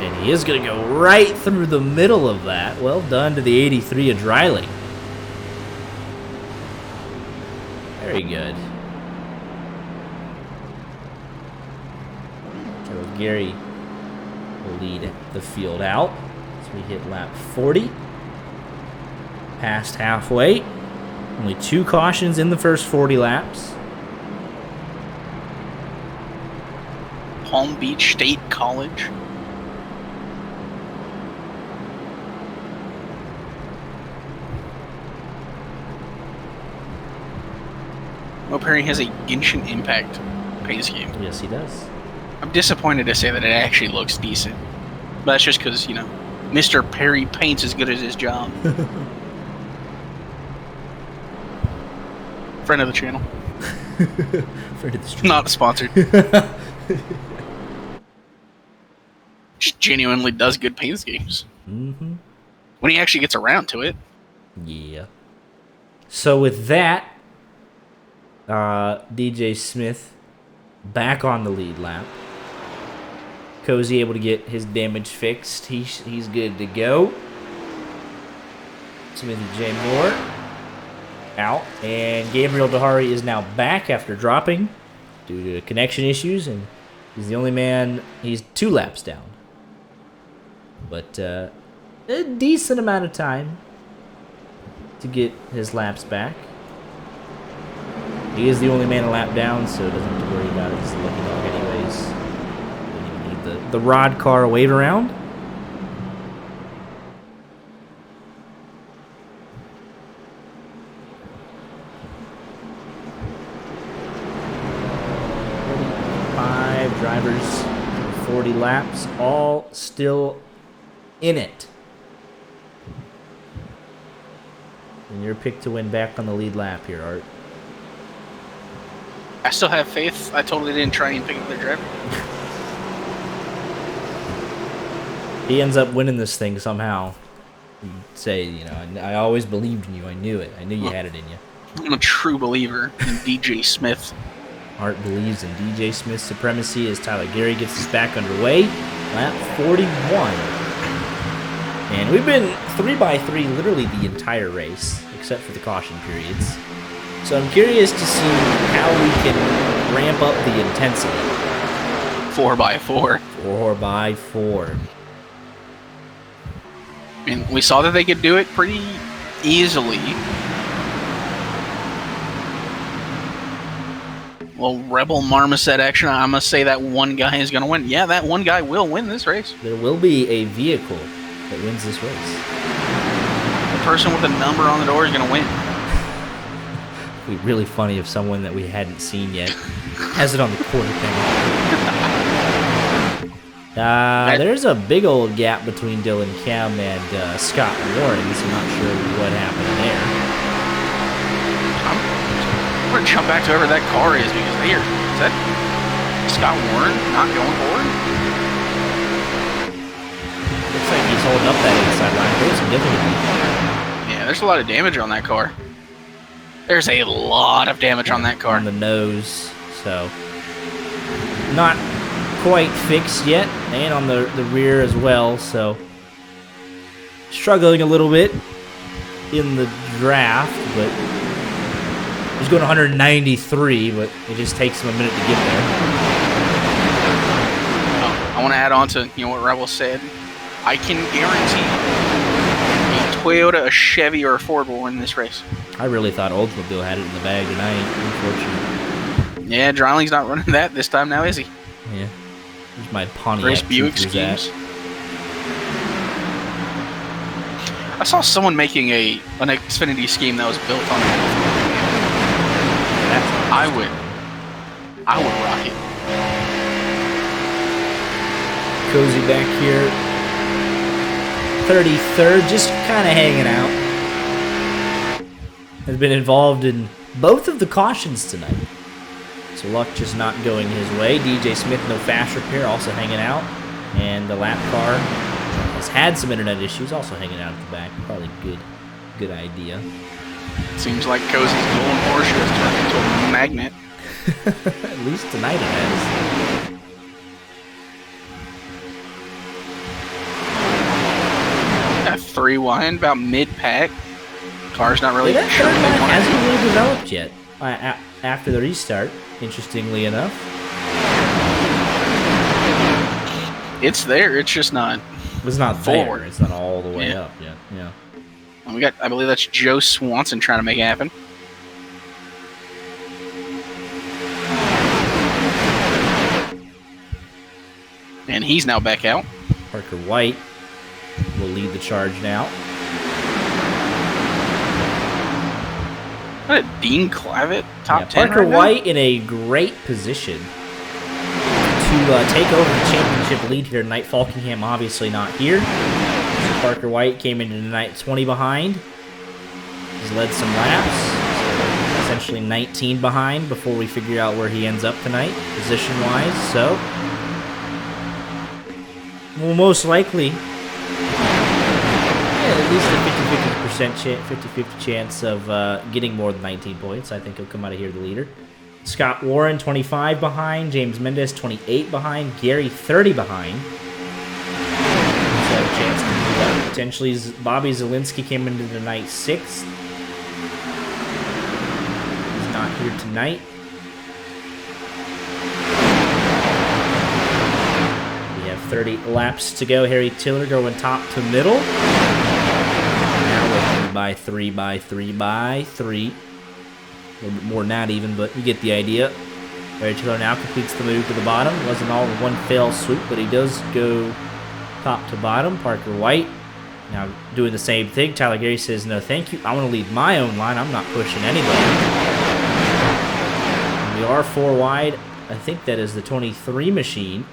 And he is going to go right through the middle of that. Well done to the 83 of Dreiling. Very good. So Gary will lead the field out as we hit lap 40. Past halfway. Only 2 cautions in the first 40 laps. Palm Beach State College. Well, Perry has a Genshin Impact pace game. Yes, he does. I'm disappointed to say that it actually looks decent. But that's just because, you know, Mr. Perry paints as good as his job. Friend of the channel. Friend of the stream. Not sponsored. Just genuinely does good paints games. Mm-hmm. When he actually gets around to it. Yeah. So with that, DJ Smith back on the lead lap. Cozy able to get his damage fixed. He's good to go. Smithy J. Moore out. And Gabriel Dehari is now back after dropping due to connection issues. And He's the only man. He's 2 laps down. But a decent amount of time to get his laps back. He is the only man a lap down, so doesn't have to worry about it. He's the lucky dog anyways. Don't even need the rod car wave around. Drivers, 40 laps, all still in it. And your pick to win back on the lead lap here, Art. I still have faith. I totally didn't try and pick up their driver. He ends up winning this thing somehow. You say, you know, I always believed in you. I knew it. I knew you had it in you. I'm a true believer in DJ Smith. Art believes in DJ Smith's supremacy as Tyler Gary gets us back underway. Lap 41. And we've been 3x3 literally the entire race, except for the caution periods. So I'm curious to see how we can ramp up the intensity. 4x4. 4x4. I mean, we saw that they could do it pretty easily. Well, Rebel Marmoset action. I'm going to say that one guy is going to win. Yeah, that one guy will win this race. There will be a vehicle that wins this race. The person with the number on the door is going to win. It'd be really funny if someone that we hadn't seen yet has it on the quarter panel. There's a big old gap between Dylan Cam and Scott Warren, so I'm not sure what happened there. I'm going to jump back to whoever that car is because they are. Is that Scott Warren not going forward? Looks like he's holding up that inside line pretty significantly. Yeah, there's a lot of damage on that car. There's a lot of damage on that car. On the nose, so not quite fixed yet, and on the rear as well, so struggling a little bit in the draft, but he's going 193, but it just takes him a minute to get there. I want to add on to what Rebel said. I can guarantee a Toyota, a Chevy, or a Ford will win this race. I really thought Oldsmobile had it in the bag tonight, unfortunately. Yeah, Dryling's not running that this time now, is he? Yeah. Here's my Pontiac. Race Buick schemes. I saw someone making an Xfinity scheme that was built on it. I would rock it. Cozy back here. 33rd, just kind of hanging out. Has been involved in both of the cautions tonight. So luck just not going his way. DJ Smith, no fast repair, also hanging out. And the lap car has had some internet issues, also hanging out at the back. Probably good idea. Seems like Cozy's golden Porsche has turned into a magnet. At least tonight it has. That 3 wide, about mid-pack. Car's not really that sure. Third line hasn't really developed yet after the restart, interestingly enough. It's there, it's just not. It's not forward. There. It's not all the way up yet. Yeah. And we got, I believe that's Joe Swanson trying to make it happen. And he's now back out. Parker White will lead the charge now. What a Dean Clavitt top 10 Parker right White in a great position to take over the championship lead here tonight. Falkingham obviously not here. So Parker White came into tonight 20 behind. He's led some laps. So essentially 19 behind before we figure out where he ends up tonight, position-wise. So we'll most likely, at least a 50-50 chance of getting more than 19 points. I think he'll come out of here the leader. Scott Warren, 25 behind. James Mendez, 28 behind. Gary, 30 behind. He's got a chance to move up. Potentially, Bobby Zielinski came into the night 6th. He's not here tonight. 30 laps to go. Harry Tiller going top to middle. Now we're 3 by 3 by 3. A little bit more than that even, but you get the idea. Harry Tiller now completes the move to the bottom. Wasn't all one fell swoop, but he does go top to bottom. Parker White now doing the same thing. Tyler Gary says, no thank you. I want to lead my own line. I'm not pushing anybody. And we are 4 wide. I think that is the 23 machine.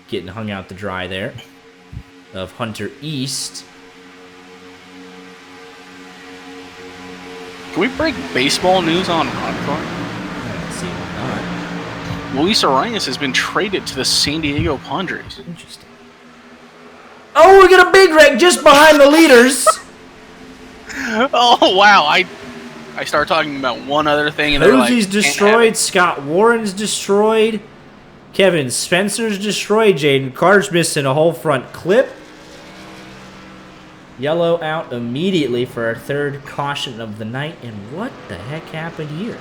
Getting hung out to dry there. Of Hunter East. Can we break baseball news on RODDCAR? I don't see why not. Luis Arias has been traded to the San Diego Padres. Interesting. Oh, we got a big wreck just behind the leaders. Oh, wow. I started talking about one other thing, and they're like, Posey's destroyed. Scott Warren's destroyed. Kevin Spencer's destroyed. Jaden Carter's missing a whole front clip. Yellow out immediately for our 3rd caution of the night. And what the heck happened here?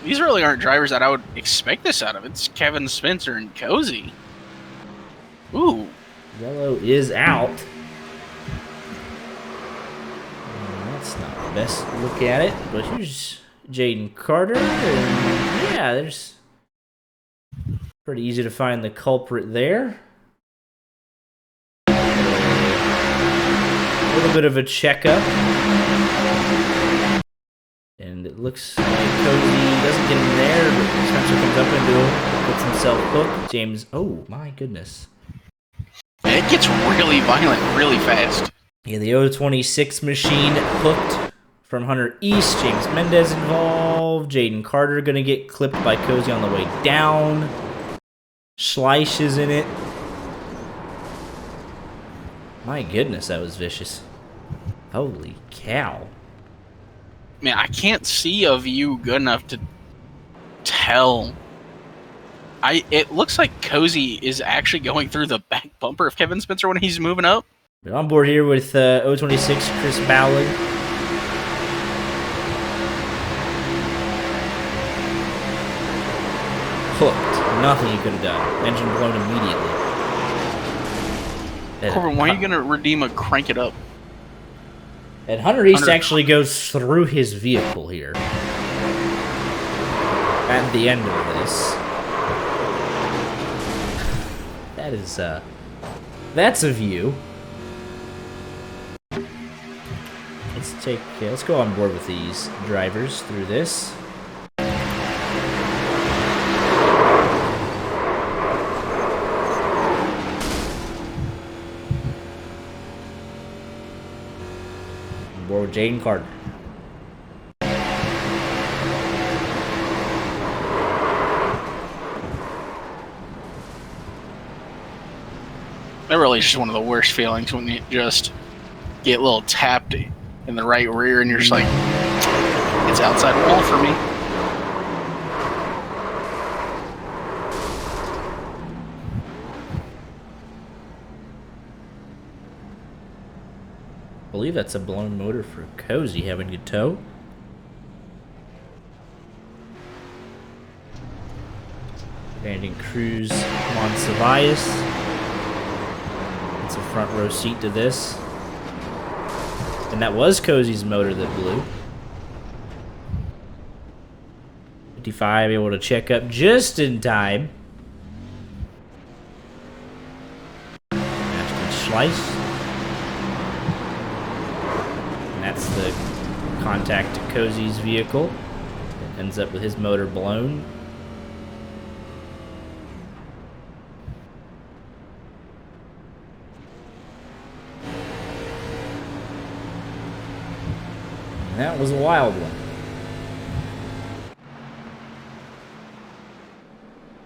These really aren't drivers that I would expect this out of. It's Kevin Spencer and Cozy. Ooh. Yellow is out. That's not the best look at it. But here's Jaden Carter. And yeah, there's pretty easy to find the culprit there. A little bit of a checkup. And it looks like Cozy doesn't get in there, but Spencer comes up into him, gets himself hooked. James, oh my goodness. It gets really violent really fast. Yeah, the 026 machine hooked from Hunter East. James Mendez involved. Jaden Carter going to get clipped by Cozy on the way down. Schleich is in it. My goodness, that was vicious. Holy cow. Man, I can't see a view good enough to tell. It looks like Cozy is actually going through the back bumper of Kevin Spencer when he's moving up. We're on board here with 026 Chris Ballard. Hooked. Nothing he could have done. Engine blown immediately. Corbin, why are you going to redeem a crank it up? And Hunter East actually goes through his vehicle here. At the end of this. That is, that's a view. Let's go on board with these drivers through this. On board with Jaden Carter. That really is just one of the worst feelings when you just get a little tapped in the right rear and you're just like, it's outside wall for me. I believe that's a blown motor for Cozy having to tow. Brandon Cruz, Monsivius. It's a front row seat to this. And that was Cozy's motor that blew. 55 able to check up just in time. Ashton Schleiss. And that's the contact to Cozy's vehicle. It ends up with his motor blown. And that was a wild one.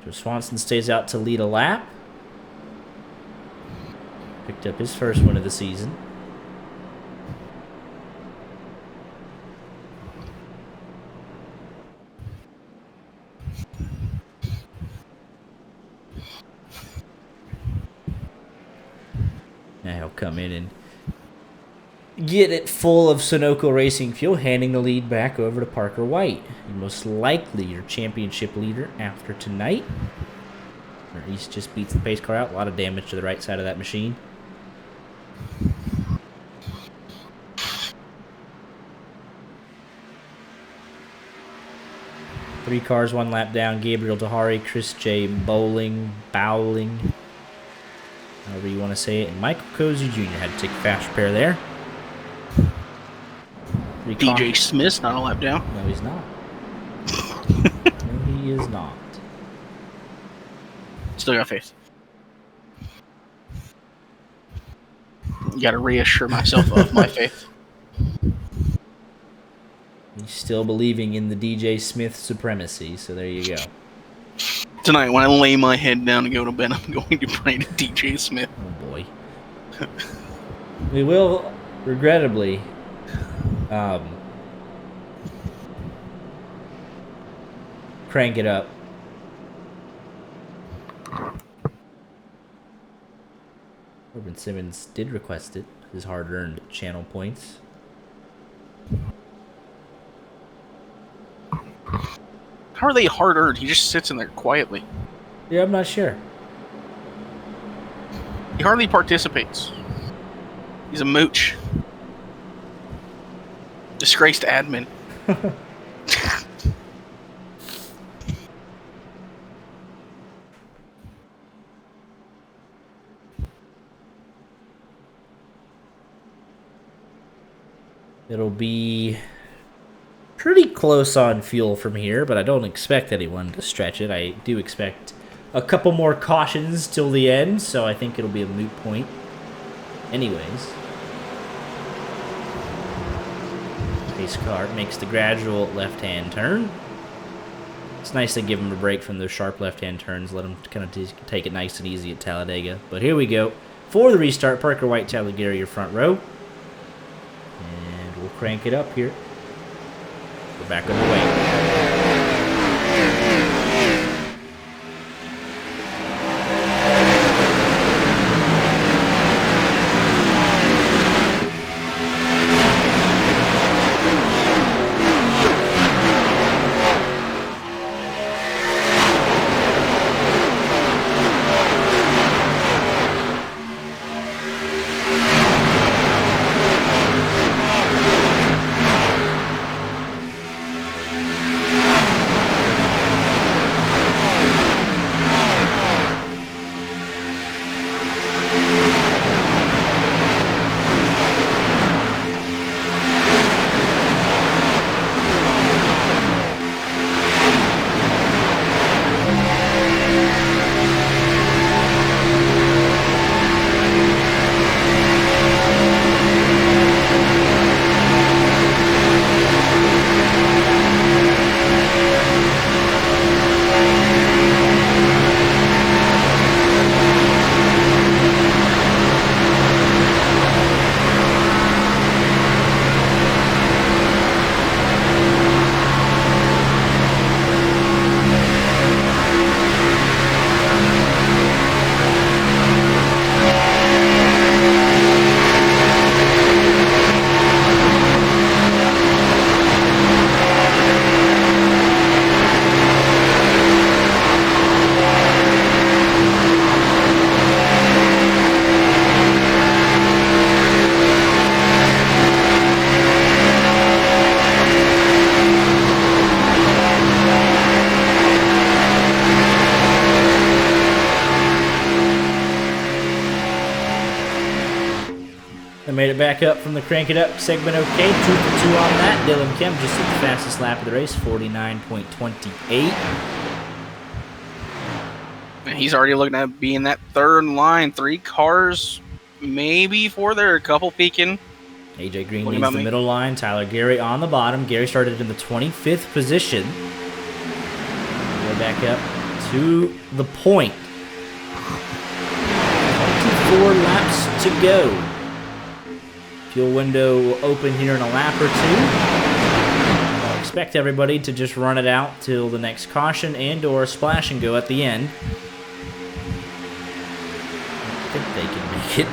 Joe Swanson stays out to lead a lap. Picked up his first win of the season. Now he'll come in and get it full of Sunoco Racing fuel, handing the lead back over to Parker White. Most likely your championship leader after tonight. Or East just beats the pace car out. A lot of damage to the right side of that machine. Three cars, one lap down. Gabriel Tahari, Chris J. Bowling, however you want to say it. And Michael Cozy Jr. had to take a fast repair there. DJ Smith's not a lap down. No, he's not. No, he is not. Still got faith. Got to reassure myself of my faith. He's still believing in the DJ Smith supremacy, so there you go. Tonight, when I lay my head down and go to bed, I'm going to pray to DJ Smith. Oh, boy. We will, regrettably, crank it up. Corbin Simmons did request it. His hard-earned channel points. How are they hard-earned? He just sits in there quietly. Yeah, I'm not sure. He hardly participates. He's a mooch. Disgraced admin. It'll be pretty close on fuel from here, but I don't expect anyone to stretch it. I do expect a couple more cautions till the end, so I think it'll be a moot point. Anyways. Pace car makes the gradual left-hand turn. It's nice to give him a break from those sharp left-hand turns, let him kind of take it nice and easy at Talladega. But here we go. For the restart, Parker White, Tyler Gary, your front row. And we'll crank it up here. We're back on the way. Made it back up from the Crank It Up segment okay. 2 for 2 on that. Dylan Kemp just hit the fastest lap of the race, 49.28. And he's already looking at being that third line. 3 cars, maybe 4 there. A couple peeking. AJ Green leads the middle line. Tyler Gary on the bottom. Gary started in the 25th position. We're back up to the point. 24 laps to go. Fuel window will open here in a lap or two. I'll expect everybody to just run it out till the next caution and or splash and go at the end. I think they can make it.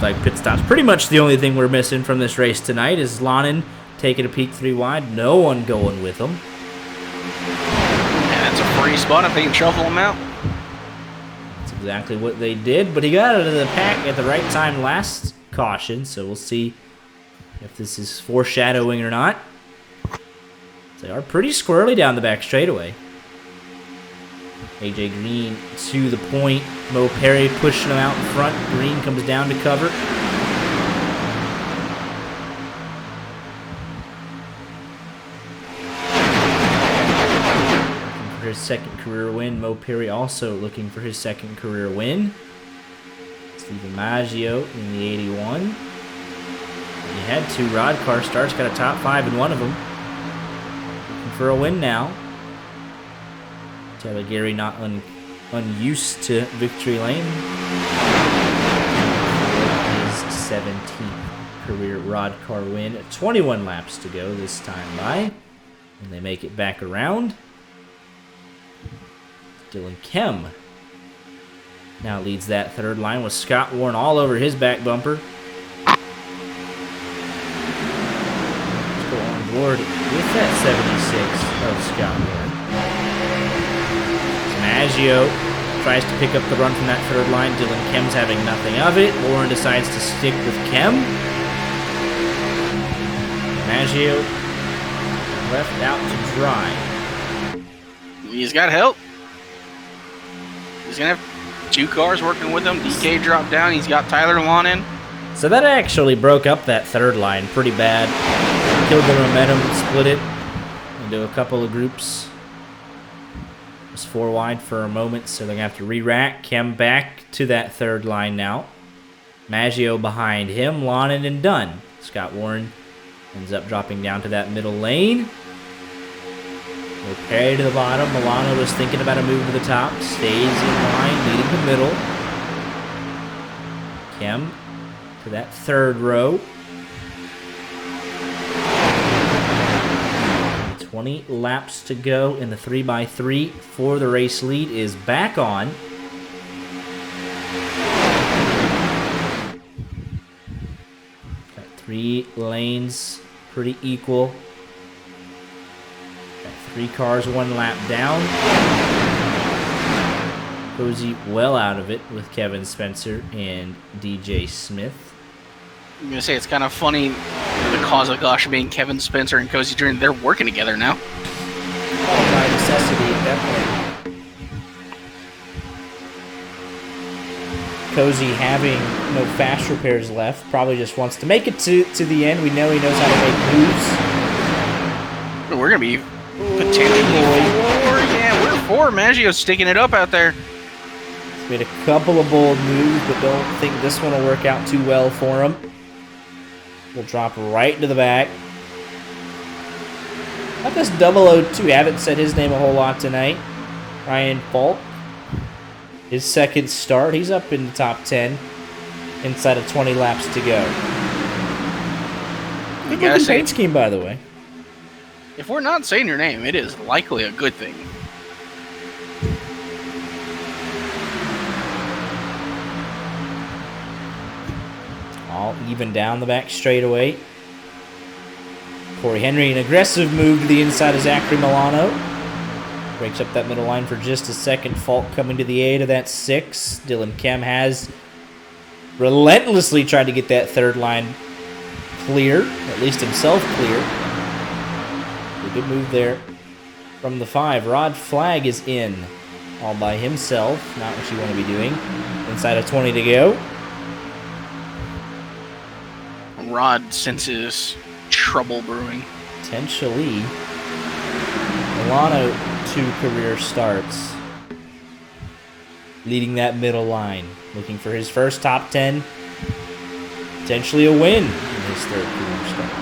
like pit stops. Pretty much the only thing we're missing from this race tonight is Lonin taking a peek 3 wide. No one going with him. Yeah, that's a free spot if they can shuffle him out. That's exactly what they did, but he got out of the pack at the right time last caution, so we'll see if this is foreshadowing or not. They are pretty squirrely down the back straightaway. AJ Green to the point. Mo Perry pushing him out in front. Green comes down to cover. Looking for his second career win. Mo Perry also looking for his second career win. Steven Maggio in the 81. He had 2 RODDCAR starts, got a top 5 in one of them. Looking for a win now. Talladega not unused to victory lane. His 17th career RODDCAR win. 21 laps to go this time by. And they make it back around. Dylan Kem now leads that third line with Scott Warren all over his back bumper. Let's go on board with that 76 of Scott Warren. Maggio tries to pick up the run from that third line. Dylan Kem's having nothing of it. Warren decides to stick with Kem. Maggio left out to dry. He's got help. He's going to have 2 cars working with him. DK dropped down. He's got Tyler Lonin. So that actually broke up that third line pretty bad. Killed the momentum, split it into a couple of groups. 4 wide for a moment, so they're going to have to re-rack. Kem back to that third line now. Maggio behind him, Lonin and Dunn. Scott Warren ends up dropping down to that middle lane. We'll carry to the bottom. Milano was thinking about a move to the top. Stays in line, leading the middle. Kem to that third row. 20 laps to go, and the 3x3 for the race lead is back on. Got 3 lanes, pretty equal. Got 3 cars, 1 lap down. Cozy well out of it with Kevin Spencer and DJ Smith. I'm going to say it's kind of funny, the cause of gosh being Kevin Spencer and Cozy Dream. They're working together now. Oh, by necessity, definitely. Cozy having no fast repairs left, probably just wants to make it to the end. We know he knows how to make moves. We're going to be potentially 4. Yeah, we're 4. Maggio's sticking it up out there. Made a couple of bold moves, but don't think this one will work out too well for him. We'll drop right into the back. Not this 002. Haven't said his name a whole lot tonight. Ryan Falk. His second start. He's up in the top 10. Inside of 20 laps to go. Good looking paint scheme, by the way. If we're not saying your name, it is likely a good thing. All even down the back straightaway. Corey Henry, an aggressive move to the inside of Zachary Milano. Breaks up that middle line for just a second. Falk coming to the 8 of that 6. Dylan Kem has relentlessly tried to get that third line clear, at least himself clear. A good move there from the 5. Rod Flag is in all by himself. Not what you want to be doing. Inside of 20 to go. Rod senses trouble brewing. Potentially. Milano, 2 career starts. Leading that middle line. Looking for his first top 10. Potentially a win in his 3rd career start.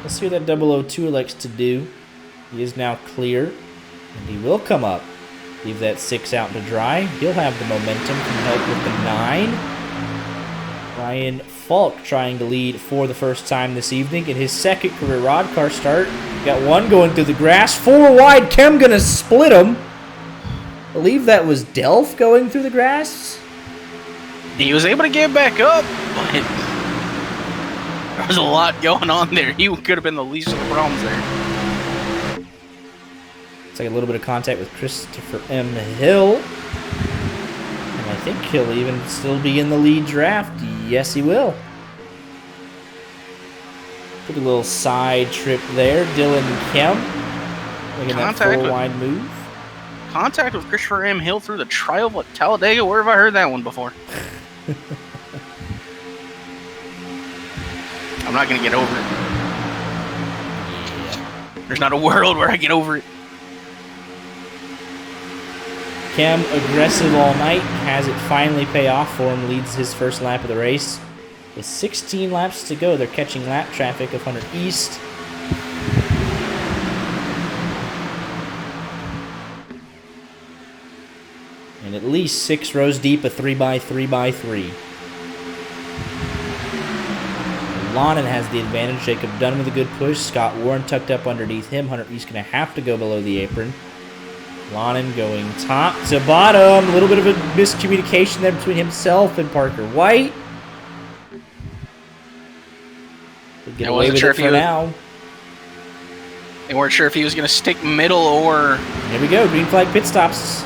Let's see what that 002 likes to do. He is now clear, and he will come up. Leave that 6 out to dry. He'll have the momentum, can help with the 9. Ryan Falk trying to lead for the first time this evening in his second career RODDCAR start. Got one going through the grass. 4 wide. Kem going to split him. I believe that was Delph going through the grass. He was able to get back up, but there was a lot going on there. He could have been the least of the problems there. It's like a little bit of contact with Christopher M. Hill. And I think he'll even still be in the lead draft. Yes, he will. Took a little side trip there. Dylan Kem. Look at that 4 wide move. Contact with Christopher M. Hill through the trial at Talladega. Where have I heard that one before? I'm not going to get over it. There's not a world where I get over it. Kem, aggressive all night, has it finally pay off for him, leads his first lap of the race. With 16 laps to go, they're catching lap traffic of 100 East. And at least 6 rows deep, a 3x3x3. Lonan has the advantage. Jacob Dunn with a good push. Scott Warren tucked up underneath him. Hunter East going to have to go below the apron. Lonan going top to bottom. A little bit of a miscommunication there between himself and Parker White. We'll get away with it for now. They weren't sure if he was going to stick middle or... There we go. Green flag pit stops.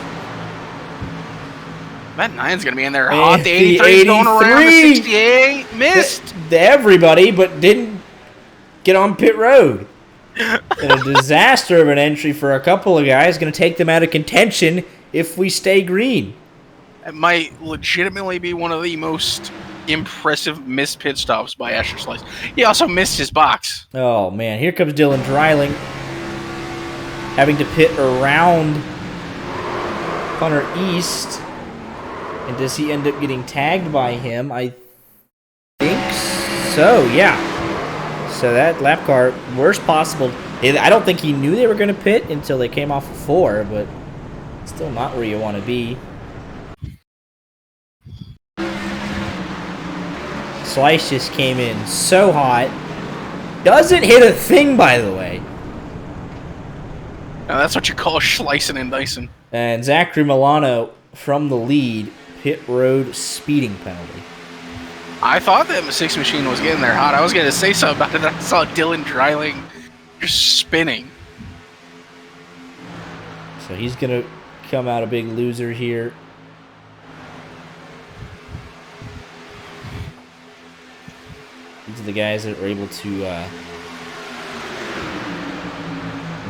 That 9's going to be in there hot. The 83's going around. The 68 missed. Everybody, but didn't get on pit road. And a disaster of an entry for a couple of guys. Going to take them out of contention if we stay green. It might legitimately be one of the most impressive missed pit stops by Asher Slice. He also missed his box. Oh, man. Here comes Dylan Dreiling. Having to pit around Hunter East. And does he end up getting tagged by him? I think so, yeah. So that lap car, worst possible. I don't think he knew they were going to pit until they came off of 4, but still not where you want to be. Slice just came in so hot. Doesn't hit a thing, by the way. Now that's what you call slicing and dicing. And Zachary Milano from the lead. Pit road speeding penalty. I thought that M6 machine was getting there hot. I was going to say something about it. I saw Dylan Dreiling just spinning. So he's going to come out a big loser here. These are the guys that are able to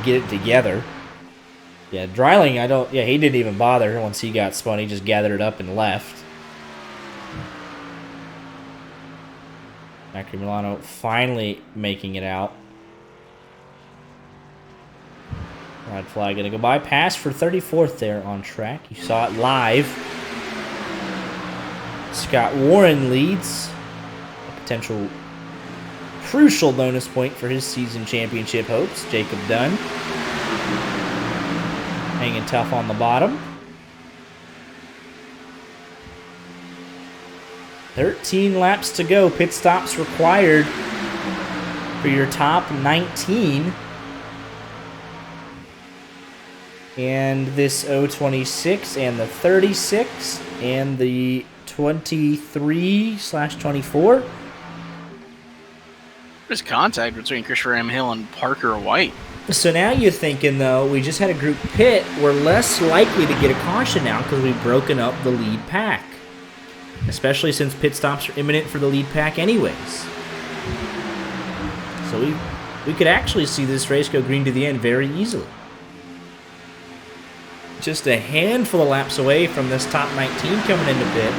get it together. Yeah, Dreiling, he didn't even bother once he got spun. He just gathered it up and left. Zachary Milano finally making it out. Red flag going to go by. Pass for 34th there on track. You saw it live. Scott Warren leads. A potential crucial bonus point for his season championship hopes. Jacob Dunn hanging tough on the bottom. 13 laps to go. Pit stops required for your top 19. And this 026 and the 36 and the 23/24. There's contact between Christopher M. Hill and Parker White. So now you're thinking, though, we just had a group pit. We're less likely to get a caution now because we've broken up the lead pack. Especially since pit stops are imminent for the lead pack anyways. So we could actually see this race go green to the end very easily. Just a handful of laps away from this top 19 coming into pit.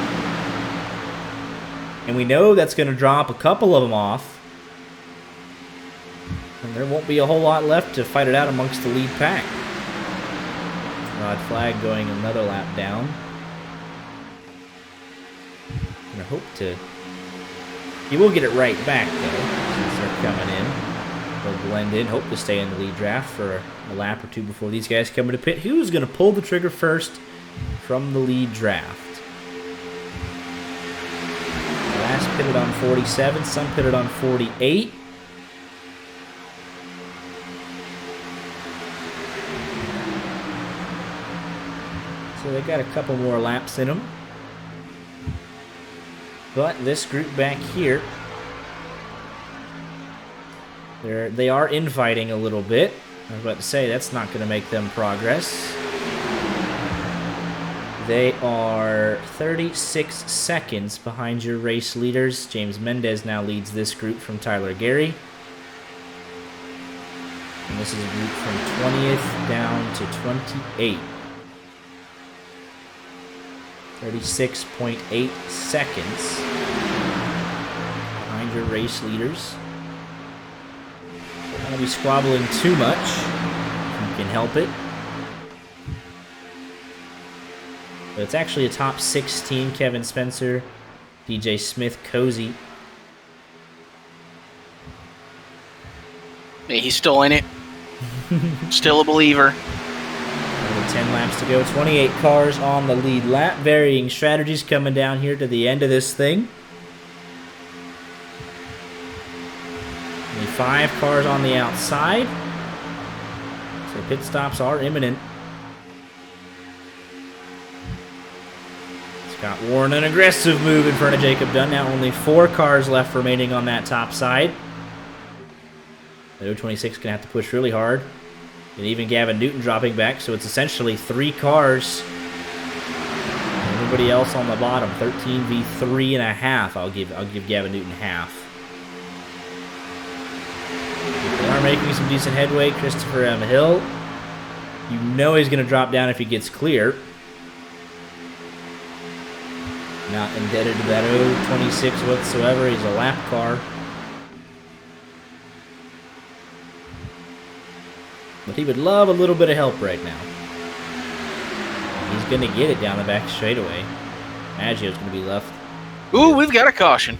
And we know that's going to drop a couple of them off. And there won't be a whole lot left to fight it out amongst the lead pack. Rod flag going another lap down. I hope to... He will get it right back, though, since they're coming in. They'll blend in. Hope to stay in the lead draft for a lap or two before these guys come into pit. Who's going to pull the trigger first from the lead draft? last pitted on 47, some pitted on 48. So they got a couple more laps in them. But this group back here, they are infighting a little bit. I was about to say, that's not going to make them progress. They are 36 seconds behind your race leaders. James Mendez now leads this group from Tyler Gary. And this is a group from 20th down to 28. 36.8 seconds behind your race leaders. Don't want to be squabbling too much, if you can help it. But it's actually a top 16. Kevin Spencer, DJ Smith, Cozy. Yeah, he's still in it. Still a believer. Only 10 laps to go. 28 cars on the lead lap. Varying strategies coming down here to the end of this thing. Only 5 cars on the outside. So pit stops are imminent. Scott Warren, an aggressive move in front of Jacob Dunn. Now only 4 cars left remaining on that top side. The 026 going to have to push really hard. And even Gavin Newton dropping back, so it's essentially 3 cars. Everybody else on the bottom, 13 v 3.5. I'll give Gavin Newton half. They are making some decent headway. Christopher M. Hill, you know he's going to drop down if he gets clear. Not indebted to that 026 whatsoever. He's a lap car. But he would love a little bit of help right now. He's going to get it down the back straightaway. Maggio's going to be left. Ooh, we've got a caution.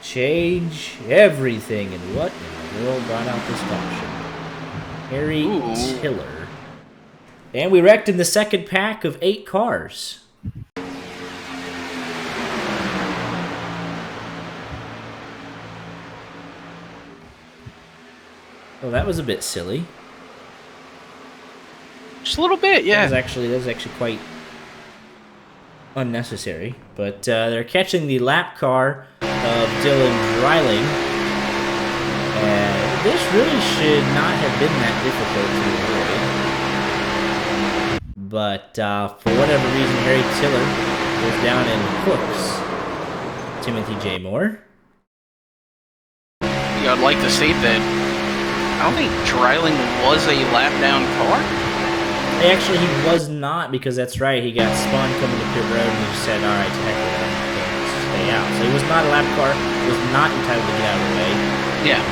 Change everything. And what in the world brought out this caution? Harry Tiller. And we wrecked in the second pack of 8 cars. Well, that was a bit silly. Just a little bit, yeah. That was actually quite unnecessary. But they're catching the lap car of Dylan Dreiling. And this really should not have been that difficult to avoid. But for whatever reason, Harry Tiller goes down and hooks Timothy J. Moore. Yeah, I'd like to state that I don't think Dreiling was a lap down car. Actually, he was not, because that's right. He got spun coming to pit road, and he just said, all right, heck with it, I'm going to stay out. So he was not a lap car. He was not entitled to get out of the way. Yeah.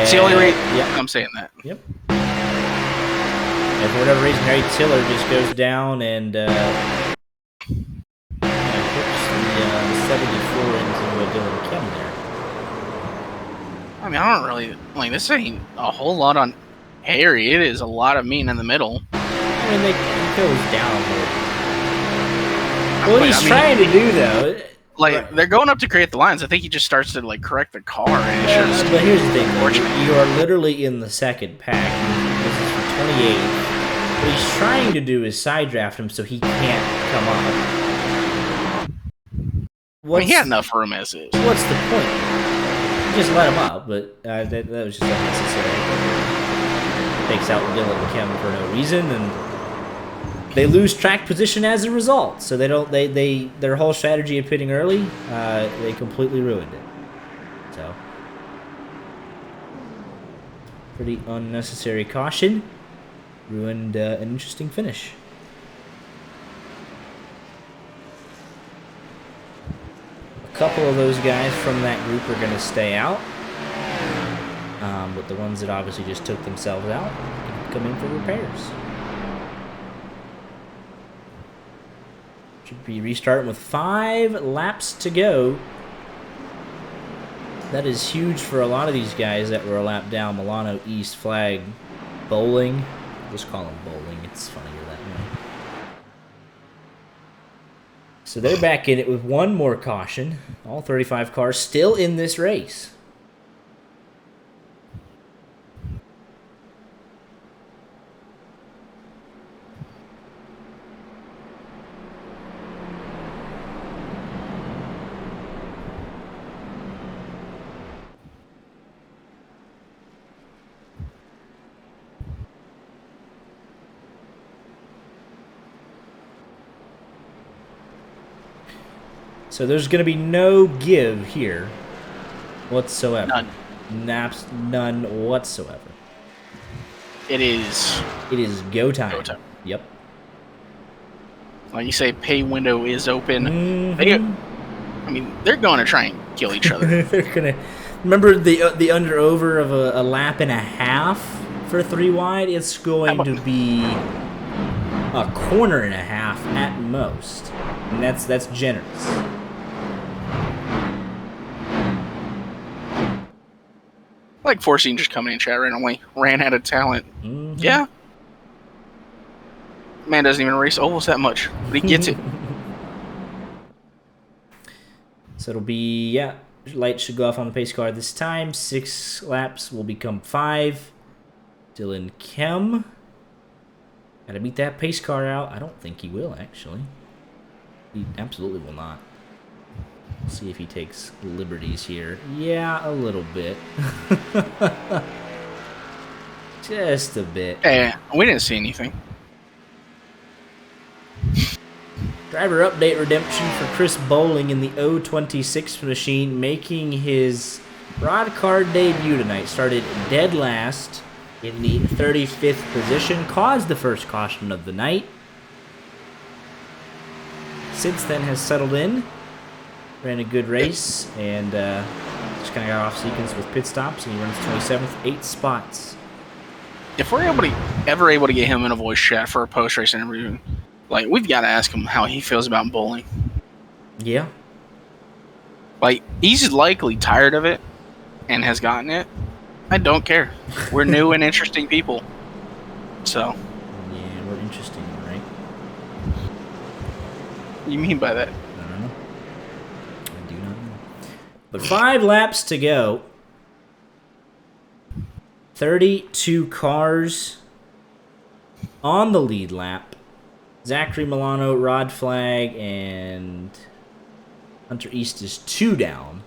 It's the only reason I'm saying that. Yep. And for whatever reason, Harry Tiller just goes down and hooks the 74 into Dylan Kim there. I mean, I don't really, like, this ain't a whole lot on Harry. It is a lot of meat in the middle. I mean, he goes down a little. What he's trying to do, though... Like, they're going up to create the lines. I think he just starts to, like, correct the car. And it's just but here's the thing. You are literally in the second pack. This is for 28. What he's trying to do is side draft him so he can't come up. I mean, he had enough room as is. What's the point? Just let him up, but that was just unnecessary. Takes out Dylan Kim for no reason, and they lose track position as a result. So their whole strategy of pitting early, they completely ruined it. So pretty unnecessary caution, ruined an interesting finish. A couple of those guys from that group are going to stay out. But the ones that obviously just took themselves out can come in for repairs. Should be restarting with 5 laps to go. That is huge for a lot of these guys that were a lap down. Milano East flag bowling. Just call them bowling. It's funnier that way. So they're back in it with one more caution. All 35 cars still in this race. So there's going to be no give here whatsoever. None. None whatsoever. It is go time. Go time. Yep. Like you say, pay window is open. Mm-hmm. They're going to try and kill each other. They're going to... Remember the under-over of a lap and a half for 3 wide? It's going to be a corner and a half at most. And that's generous. Like Forcing just coming in chat randomly. Ran out of talent. Mm-hmm. Yeah. Man doesn't even race ovals that much, but he gets it. So it'll be, yeah, lights should go off on the pace car this time. 6 laps will become 5. Dylan Kem. Got to beat that pace car out. I don't think he will, actually. He absolutely will not. See if he takes liberties here. Yeah, a little bit. Just a bit. Yeah, we didn't see anything. Driver update redemption for Chris Bowling in the 026 machine, making his RODDCAR debut tonight. Started dead last in the 35th position, caused the first caution of the night. Since then has settled in, ran a good race, and just kind of got off sequence with pit stops, and he runs 27th, 8 spots. If we're ever able to get him in a voice chat for a post-race interview, like, we've got to ask him how he feels about bowling. Yeah. Like, he's likely tired of it and has gotten it. I don't care. We're new and interesting people. So. Yeah, we're interesting, right? What do you mean by that? I don't know. I do not know. But 5 laps to go. 32 cars on the lead lap. Zachary Milano, Rod Flag, and Hunter East is 2 down.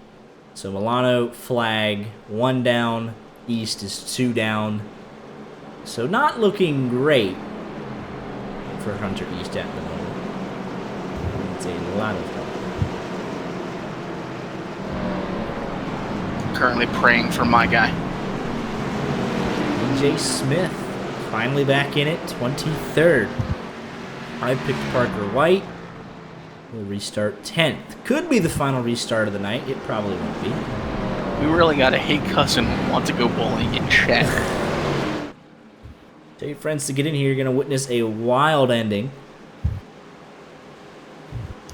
So Milano, Flag, 1 down. East is 2 down. So not looking great for Hunter East at the moment. It's a lot of help. Currently praying for my guy. DJ Smith, finally back in it, 23rd. I picked Parker White. We'll restart 10th. Could be the final restart of the night. It probably won't be. We really got to hate cuss and want to go bowling in chat. Tell your friends to get in here. You're going to witness a wild ending.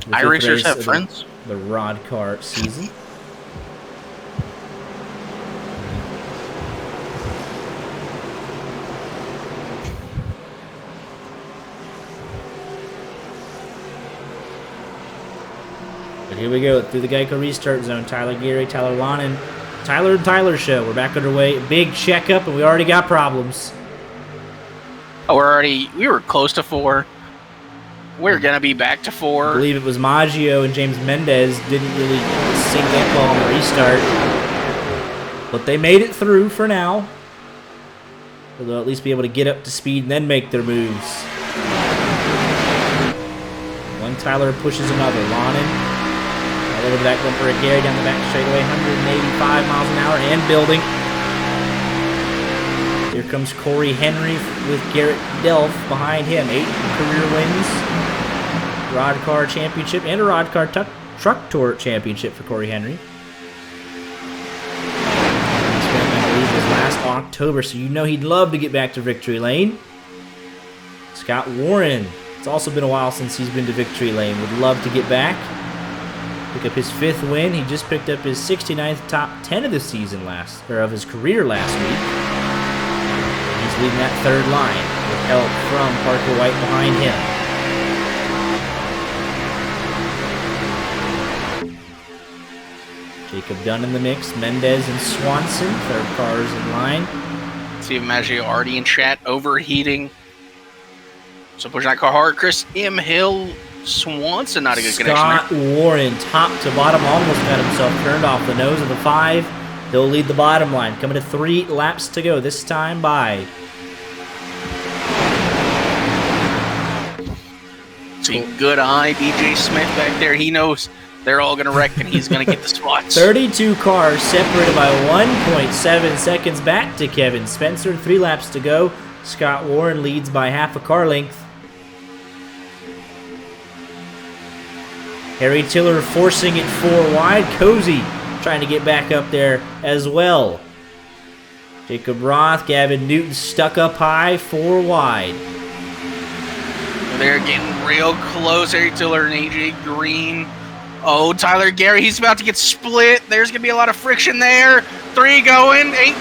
iRacers have friends? The RODDCAR season. But here we go, through the Geico restart zone. Tyler Geary, Tyler Lonin, Tyler and Tyler show. We're back underway. Big checkup, and we already got problems. Oh, we were close to 4. We're going to be back to 4. I believe it was Maggio and James Mendez didn't really sync that ball on the restart. But they made it through for now. So they'll at least be able to get up to speed and then make their moves. One Tyler pushes another. Lonin. All over the back bumper of Gary down the back straightaway, 185 miles an hour and building. Here comes Corey Henry with Garrett Delph behind him. 8 career wins, RODDCAR championship, and a RODDCAR Truck Tour championship for Corey Henry. This one, I believe, was last October, so you know he'd love to get back to victory lane. Scott Warren. It's also been a while since he's been to victory lane. Would love to get back. Pick up his 5th win. He just picked up his 69th top 10 of the season of his career last week. He's leading that 3rd line with help from Parker White behind him. Jacob Dunn in the mix. Mendez and Swanson, third cars in line. Steve Maggio already in chat, overheating. So pushing that car hard. Chris M. Hill, Swanson, not a good connection there. Scott Warren, top to bottom, almost got himself turned off the nose of the 5. He'll lead the bottom line. Coming to 3 laps to go, this time by. See, good eye, DJ Smith back there. He knows they're all going to wreck, and he's going to get the spots. 32 cars separated by 1.7 seconds back to Kevin Spencer. 3 laps to go. Scott Warren leads by half a car length. Harry Tiller forcing it 4 wide. Cozy trying to get back up there as well. Jacob Roth, Gavin Newton stuck up high, 4 wide. They're getting real close. Harry Tiller and AJ Green. Oh, Tyler Gary, he's about to get split. There's going to be a lot of friction there. 3 going, 8, 1.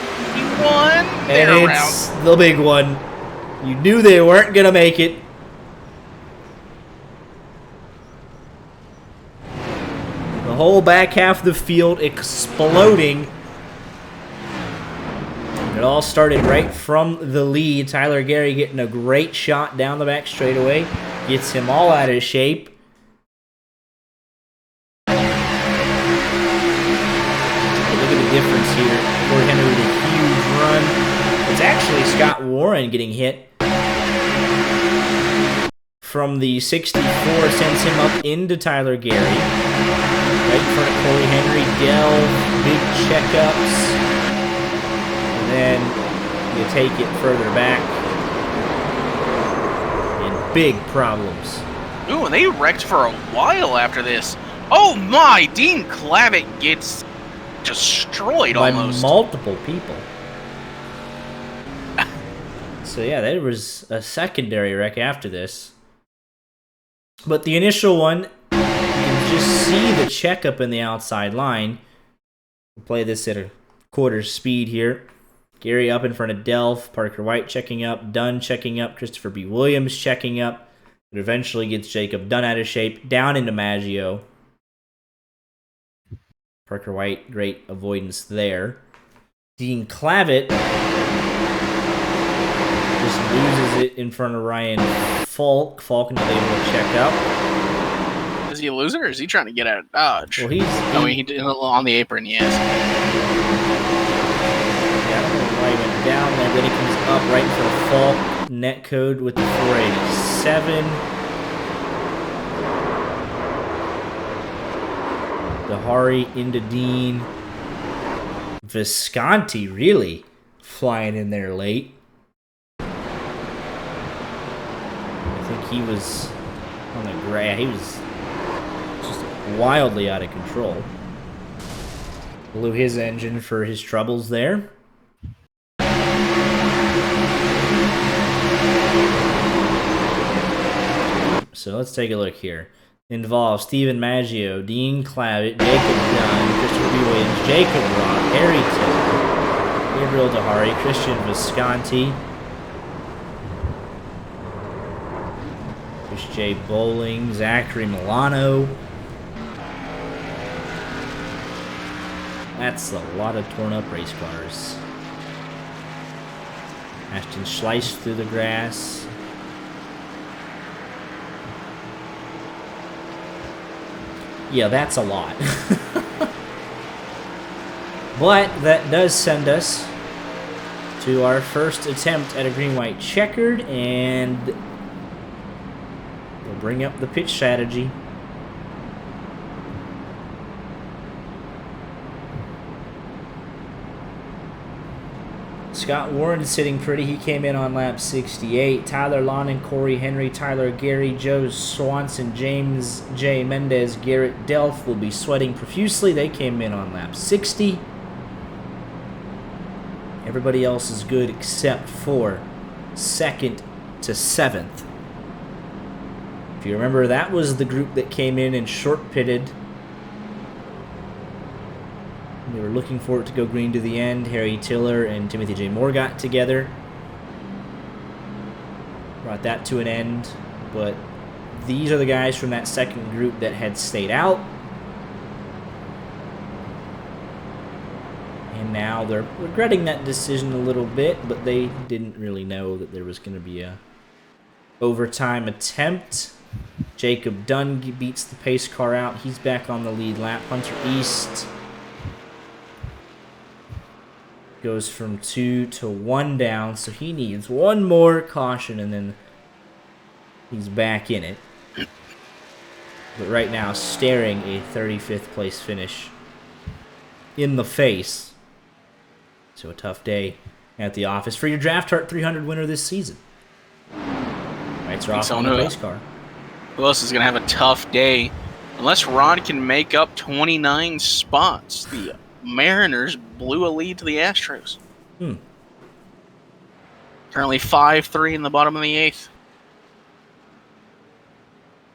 They're and around. It's the big one. You knew they weren't going to make it. The whole back half of the field exploding. It all started right from the lead. Tyler Gary getting a great shot down the back straightaway. Gets him all out of shape. Look at the difference here. Corey Henry with a huge run. It's actually Scott Warren getting hit. From the 64, sends him up into Tyler Gary. Right in front of Corey Henry. Dell, big checkups. And then you take it further back. And big problems. Ooh, and they wrecked for a while after this. Oh my! Dean Clavitt gets destroyed By almost. multiple people. So yeah, there was a secondary wreck after this. But the initial one, you can just see the checkup in the outside line. We'll play this at a quarter speed here. Gary up in front of Delph, Parker White checking up, Dunn checking up, Christopher B. Williams checking up. It eventually gets Jacob Dunn out of shape, down into Maggio. Parker White, great avoidance there. Dean Clavitt just loses it in front of Ryan Falk. Falk not able to check up. Is he a loser, or is he trying to get out of Dodge? Well, he on the apron, he is. Yeah, I don't know why he went down there. Then he comes up right in front of Falk. Net code with the 487. Dahari into Dean. Visconti really flying in there late. I think he was on the ground. He was just wildly out of control. Blew his engine for his troubles there. So let's take a look here. Involves Stephen Maggio, Dean Clavitt, Jacob Dunn, Christopher B. Williams, Jacob Roth, Harry Tiller, Gabriel Dahari, Christian Visconti, Chris J. Bowling, Zachary Milano. That's a lot of torn up race cars. Ashton sliced through the grass. Yeah, that's a lot. But that does send us to our first attempt at a green-white checkered, and we'll bring up the pitch strategy. Scott Warren sitting pretty. He came in on lap 68. Tyler Lonan, Corey Henry, Tyler Gary, Joe Swanson, James J. Mendez, Garrett Delph will be sweating profusely. They came in on lap 60. Everybody else is good except for 2nd to 7th. If you remember, that was the group that came in and short pitted. They were looking for it to go green to the end. Harry Tiller and Timothy J. Moore got together. Brought that to an end. But these are the guys from that second group that had stayed out. And now they're regretting that decision a little bit, but they didn't really know that there was going to be a overtime attempt. Jacob Dunn beats the pace car out. He's back on the lead lap. Hunter East goes from 2 to 1 down, so he needs one more caution, and then he's back in it. But right now, staring a 35th place finish in the face. So a tough day at the office for your Draft Heart 300 winner this season. Lights are off on the pace car. Who else is going to have a tough day? Unless Rod can make up 29 spots. The Mariners blew a lead to the Astros. Currently 5-3 in the bottom of the 8th.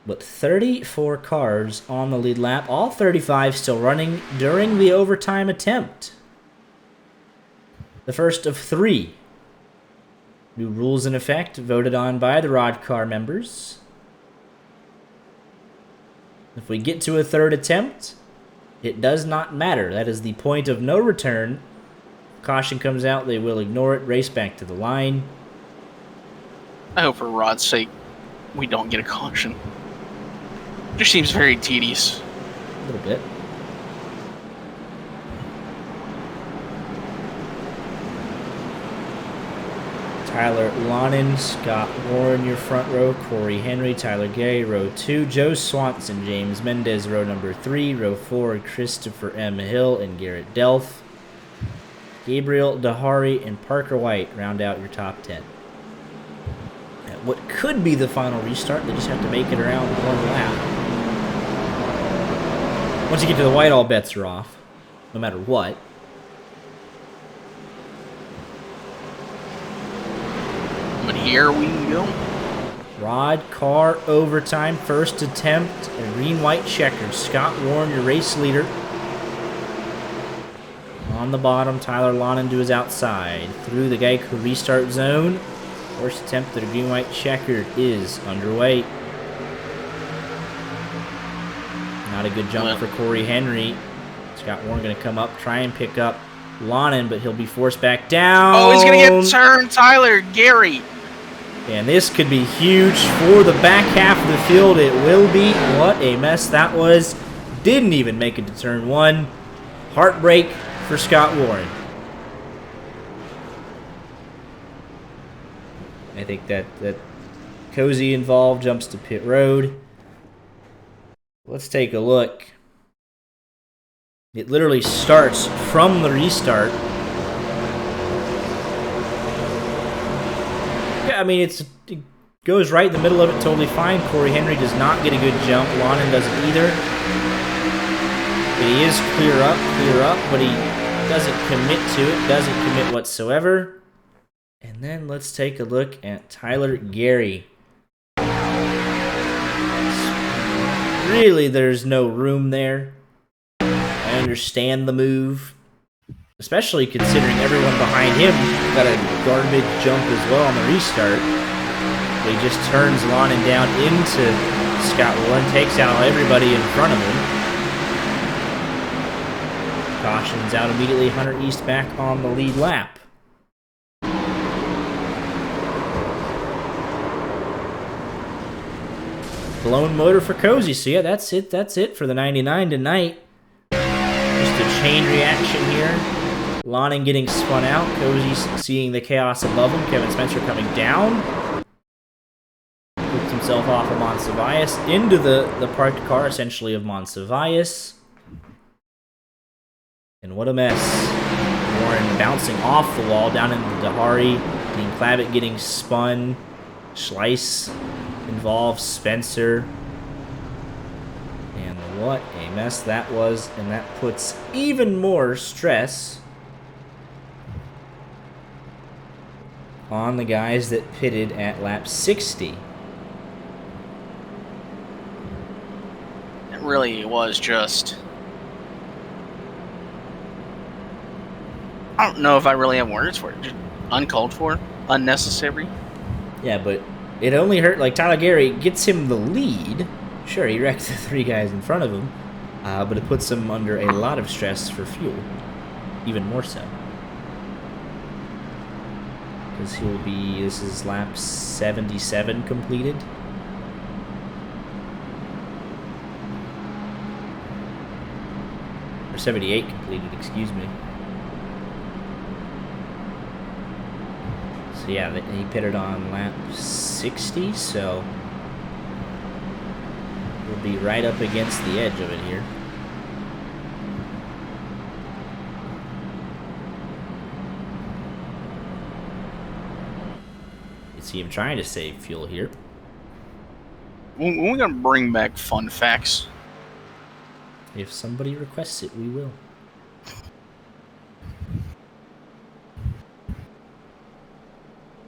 But 34 cars on the lead lap. All 35 still running during the overtime attempt. The first of 3. New rules in effect, voted on by the RODDCAR members. If we get to a third attempt, it does not matter. That is the point of no return. Caution comes out, they will ignore it, race back to the line. I hope for Rod's sake we don't get a caution. It just seems very tedious. A little bit. Tyler Lonin, Scott Warren, your front row. Corey Henry, Tyler Gay, row 2. Joe Swanson, James Mendez, row number 3. Row 4, Christopher M. Hill and Garrett Delph. Gabriel Dahari and Parker White round out your top 10. At what could be the final restart, they just have to make it around one lap. Once you get to the white, all bets are off, no matter what. But here we go. RODDCAR overtime, first attempt, and green-white checkers. Scott Warren, your race leader. On the bottom, Tyler Lonin to his outside. Through the Geico restart zone. First attempt at a green-white checkered is underway. Not a good jump for Corey Henry. Scott Warren going to come up, try and pick up Lonin, but he'll be forced back down. Oh, he's going to get turned. Tyler Gary. And this could be huge for the back half of the field. It will be. What a mess that was. Didn't even make it to turn 1. Heartbreak for Scott Warren. I think that Cozy involved jumps to pit road. Let's take a look. It literally starts from the restart. Yeah, I mean, it goes right in the middle of it, totally fine. Corey Henry does not get a good jump. Lonin doesn't either. He is clear up, but he doesn't commit to it, doesn't commit whatsoever. And then let's take a look at Tyler Gary. Really, there's no room there. I understand the move, especially considering everyone behind him got a garbage jump as well on the restart. He just turns Lonin down into Scott Warren, takes out everybody in front of him. Caution's out immediately. Hunter East back on the lead lap. Blown motor for Cozy. So yeah, that's it. That's it for the 99 tonight. Just a chain reaction here. Lonin getting spun out. Cozy seeing the chaos above him. Kevin Spencer coming down. Puts himself off of Monsivius into the parked car, essentially, of Monsivius. And what a mess. Warren bouncing off the wall down into Dahari. Dean Clavitt getting spun. Schleiss involves Spencer. And what a mess that was. And that puts even more stress on the guys that pitted at lap 60. It really was just... I don't know if I really have words for it. Just uncalled for, unnecessary. Yeah, but it only hurt, like, Tyler Gary gets him the lead. Sure, he wrecked the 3 guys in front of him, but it puts him under a lot of stress for fuel. even more so. Because this is lap 77 completed. Or 78 completed, excuse me. So yeah, he pitted on lap 60, so we'll be right up against the edge of it here. You see him trying to save fuel here. When we're gonna bring back fun facts. If somebody requests it, we will.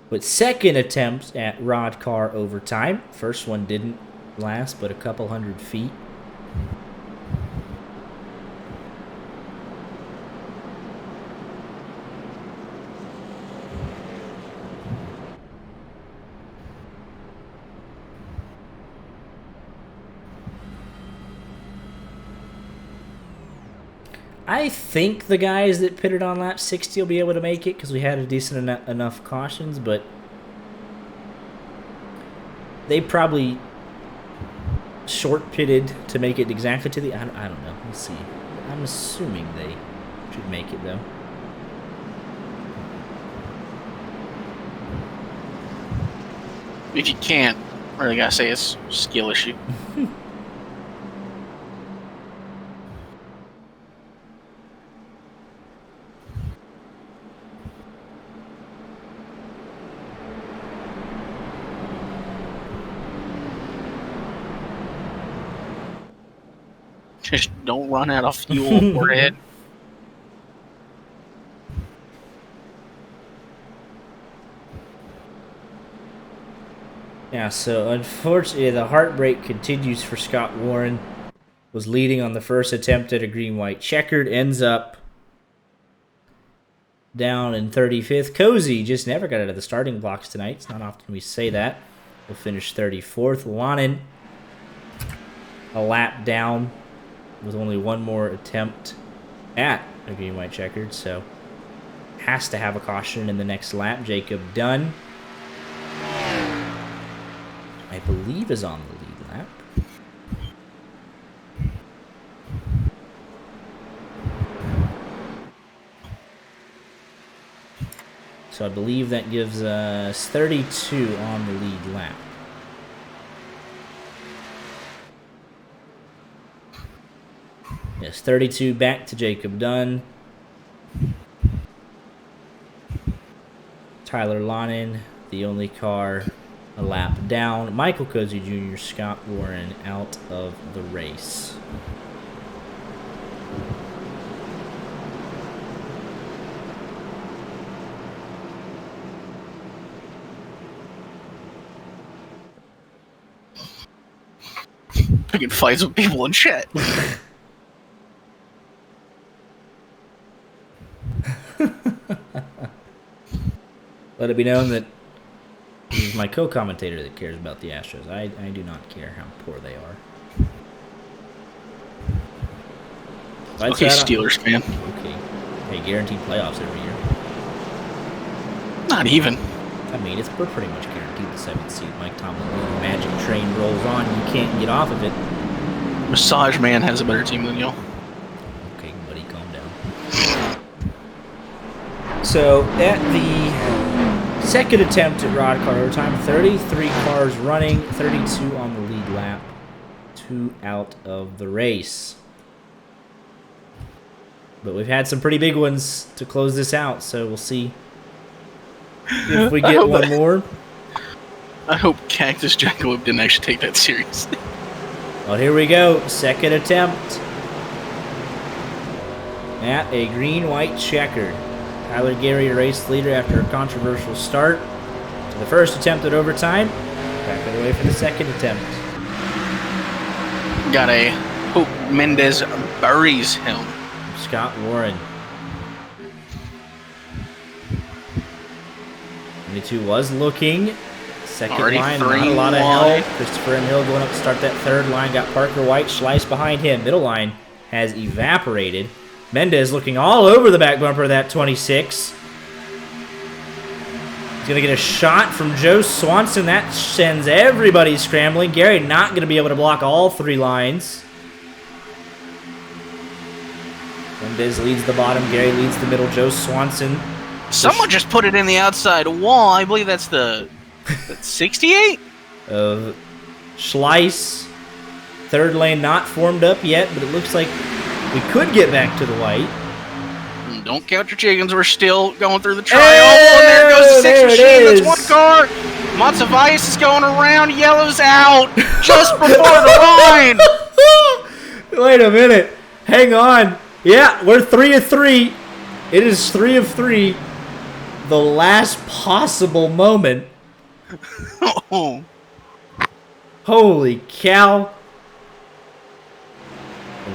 With second attempt at RODDCAR overtime. First one didn't last but a couple hundred feet. I think the guys that pitted on lap 60 will be able to make it because we had a decent enough cautions, but they probably short pitted to make it exactly to the... I don't know. Let's see. I'm assuming they should make it, though. If you can't, or I gotta say it's a skill issue. Just don't run out of fuel or it. Yeah, so unfortunately, the heartbreak continues for Scott Warren. Was leading on the first attempt at a green-white checkered. Ends up down in 35th. Cozy just never got out of the starting blocks tonight. It's not often we say that. We'll finish 34th. Lonin a lap down with only one more attempt at a green-white checkered, so has to have a caution in the next lap. Jacob Dunn, I believe, is on the lead lap. So I believe that gives us 32 on the lead lap. Yes, 32 back to Jacob Dunn. Tyler Lonin, the only car a lap down. Michael Cozy Jr., Scott Warren out of the race. Picking fights with people in chat. Let it be known that this is my co-commentator that cares about the Astros. I do not care how poor they are. Okay, Steelers fan. Okay. Hey, guaranteed playoffs every year. Not even. I mean, we're pretty much guaranteed the 7th seed. Mike Tomlin, the magic train rolls on. You can't get off of it. Massage Man has a better team than y'all. Okay, buddy, calm down. So, at the second attempt at RODDCAR overtime, 33 cars running, 32 on the lead lap, 2 out of the race. But we've had some pretty big ones to close this out, so we'll see if we get one more. I hope Cactus Jackalope didn't actually take that seriously. Well, here we go. Second attempt at a green-white checkered. Tyler Gary, a race leader after a controversial start to the first attempt at overtime. Back it away for the second attempt. Got a Hope Mendez buries him. Scott Warren. 22 was looking. Second line, not a lot of help. Christopher M. Hill going up to start that third line. Got Parker White, Schleiss behind him. Middle line has evaporated. Mendez looking all over the back bumper of that 26. He's going to get a shot from Joe Swanson. That sends everybody scrambling. Gary not going to be able to block all 3 lines. Mendez leads the bottom. Gary leads the middle. Joe Swanson. Someone just put it in the outside wall. I believe that's the 68? Schleiss. 3rd lane not formed up yet, but it looks like we could get back to the white. Don't count your chickens. We're still going through the trial. And there goes the 6 machine. That's 1 car. Montsevious is going around. Yellow's out just before the line. Wait a minute. Hang on. Yeah, we're 3 of 3. It is 3 of 3. The last possible moment. Oh. Holy cow.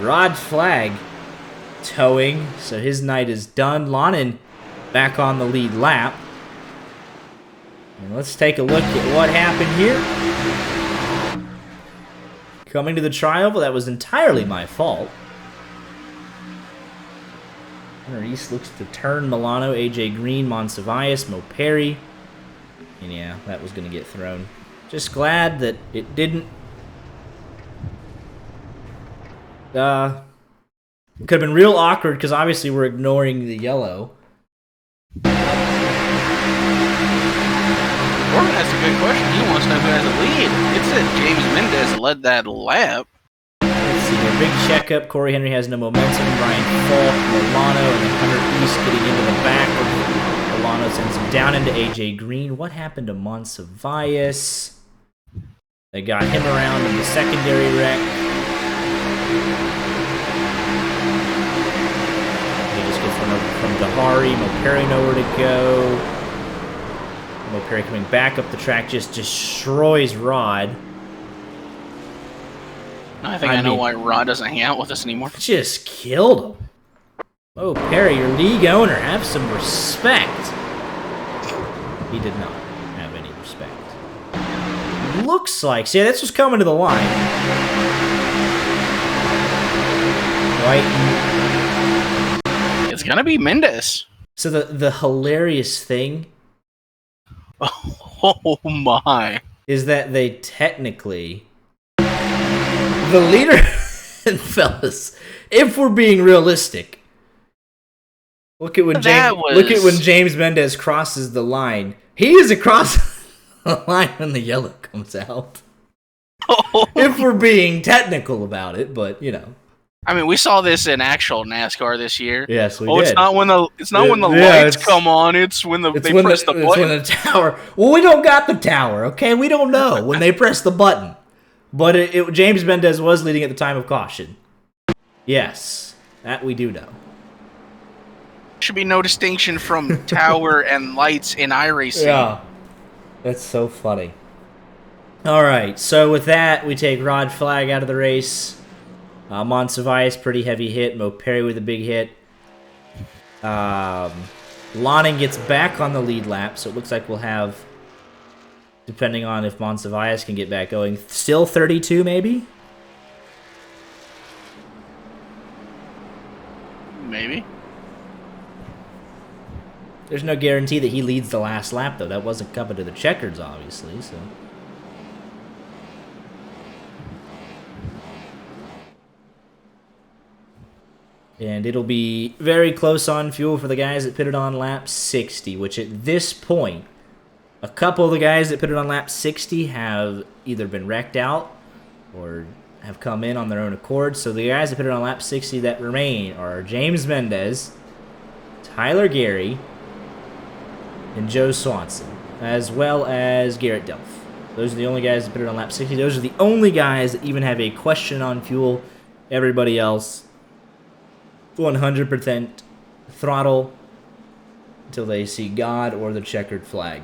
Rod Flag towing, so his night is done. Lonin back on the lead lap. And let's take a look at what happened here. Coming to the trial, but that was entirely my fault. Hunter East looks to turn Milano, AJ Green, Monsivius, Mo Perry. And yeah, that was going to get thrown. Just glad that it didn't. It could have been real awkward because obviously we're ignoring the yellow. Corbin asked a good question. He wants to know who has the lead. It said James Mendez led that lap. Let's see here. Big checkup. Corey Henry has no momentum. Brian Falk, Milano, and then Hunter East getting into the back. Milano sends him down into AJ Green. What happened to Monsivius? They got him around in the secondary wreck. He just gets one over from Dahari. Mo Perry nowhere to go. Mo Perry coming back up the track just destroys Rod. I think I know why Rod doesn't hang out with us anymore. Just killed him. Oh, Perry, your league owner, have some respect. He did not have any respect. Looks like, see, this was coming to the line. Right. It's gonna be Mendez. So the hilarious thing. Oh my! Is that they technically. The leader, and fellas, if we're being realistic, look at when James Mendez crosses the line. He is across the line when the yellow comes out. Oh. If we're being technical about it, but you know. I mean, we saw this in actual NASCAR this year. Yes, we did. It's not when the lights come on. It's when they press the button. It's when the tower. Well, we don't got the tower. Okay, we don't know when they press the button. But James Mendez was leading at the time of caution. Yes, that we do know. Should be no distinction from tower and lights in iRacing. Yeah, that's so funny. All right, so with that, we take Rod Flag out of the race. Monsivius, pretty heavy hit. Mo Perry with a big hit. Lonin gets back on the lead lap, so it looks like we'll have, depending on if Monsivius can get back going, still 32 maybe? Maybe. There's no guarantee that he leads the last lap, though. That wasn't coming to the checkers, obviously, so... And it'll be very close on fuel for the guys that pitted on lap 60, which at this point, a couple of the guys that pitted on lap 60 have either been wrecked out or have come in on their own accord. So the guys that pitted on lap 60 that remain are James Mendez, Tyler Gary, and Joe Swanson, as well as Garrett Delph. Those are the only guys that pitted on lap 60. Those are the only guys that even have a question on fuel. Everybody else, 100% throttle until they see God or the checkered flag.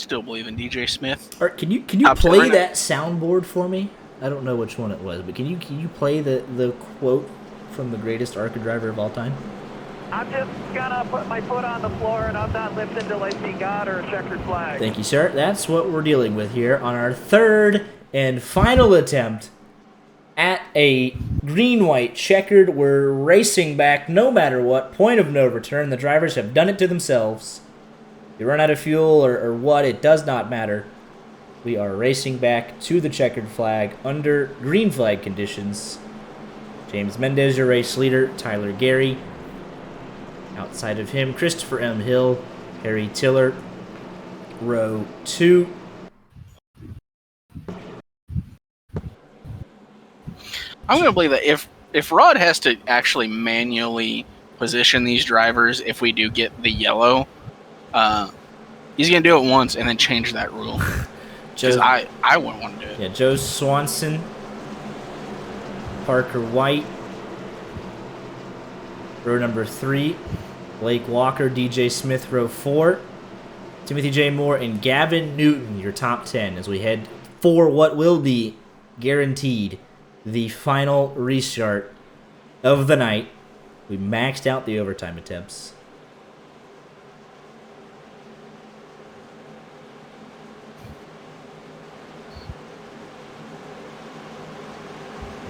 Still believe in DJ Smith. Or can you Top play right that soundboard for me? I don't know which one it was, but can you play the quote from the greatest ARCA driver of all time? I'm just gonna put my foot on the floor and I'm not lifting until I see God or a checkered flag. Thank you, sir. That's what we're dealing with here on our third and final attempt at a green-white checkered. We're racing back no matter what. Point of no return. The drivers have done it to themselves. You run out of fuel or what, it does not matter. We are racing back to the checkered flag under green flag conditions. James Mendez, your race leader. Tyler Gary. Outside of him, Christopher M. Hill, Harry Tiller, row 2. I'm going to believe that if Rod has to actually manually position these drivers, if we do get the yellow, he's going to do it once and then change that rule. Because I wouldn't want to do it. Yeah, Joe Swanson, Parker White, row number 3. Blake Walker, DJ Smith, row 4. Timothy J. Moore, and Gavin Newton, your top 10, as we head for what will be guaranteed the final restart of the night. We maxed out the overtime attempts.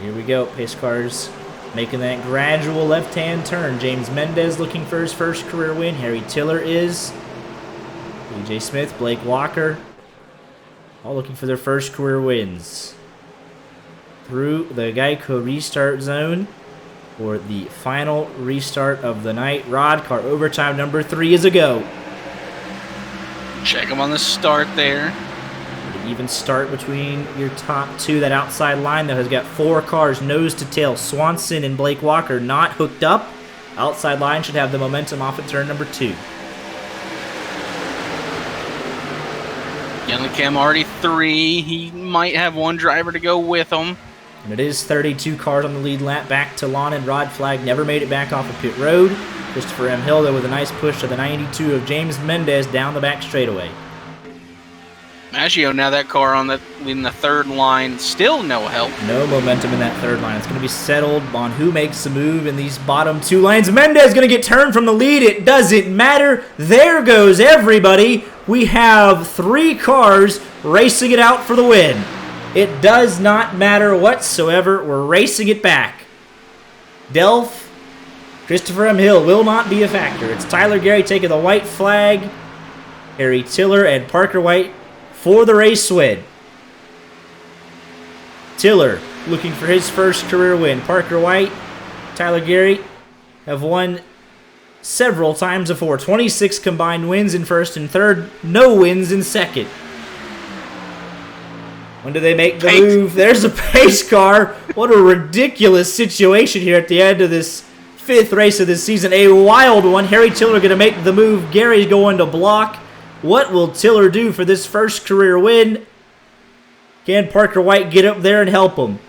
Here we go, pace cars making that gradual left-hand turn. James Mendez looking for his first career win. Harry Tiller is. DJ Smith, Blake Walker, all looking for their first career wins. Through the Geico restart zone for the final restart of the night. RODDCAR overtime number 3 is a go. Check him on the start there. Even start between your top 2. That outside line, though, has got 4 cars nose to tail. Swanson and Blake Walker not hooked up. Outside line should have the momentum off at turn number 2. Younglicam already 3. He might have one driver to go with him. And it is 32 cars on the lead lap. Back to lawn and Rod Flag. Never made it back off of pit road. Christopher M. Hill, though, with a nice push to the 92 of James Mendez down the back straightaway. Maggio, now that car in the third line, still no help. No momentum in that third line. It's going to be settled on who makes the move in these bottom 2 lines. Mendez going to get turned from the lead. It doesn't matter. There goes everybody. We have 3 cars racing it out for the win. It does not matter whatsoever. We're racing it back. Delph, Christopher M. Hill will not be a factor. It's Tyler Gary taking the white flag. Harry Tiller and Parker White for the race win. Tiller looking for his first career win. Parker White, Tyler Gary have won several times before. 26 combined wins in first and third. No wins in second. When do they make the move? There's a pace car. What a ridiculous situation here at the end of this 5th race of this season. A wild one. Harry Tiller going to make the move. Gary's going to block. What will Tiller do for this first career win? Can Parker White get up there and help him?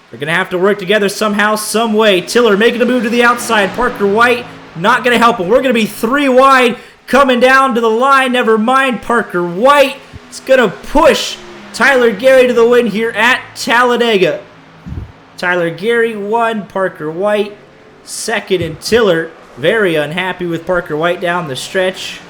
They're going to have to work together somehow, some way. Tiller making a move to the outside. Parker White not going to help him. We're going to be 3 wide coming down to the line. Never mind. Parker White is going to push Tyler Gary to the win here at Talladega. Tyler Gary 1, Parker White 2nd, and Tiller very unhappy with Parker White down the stretch.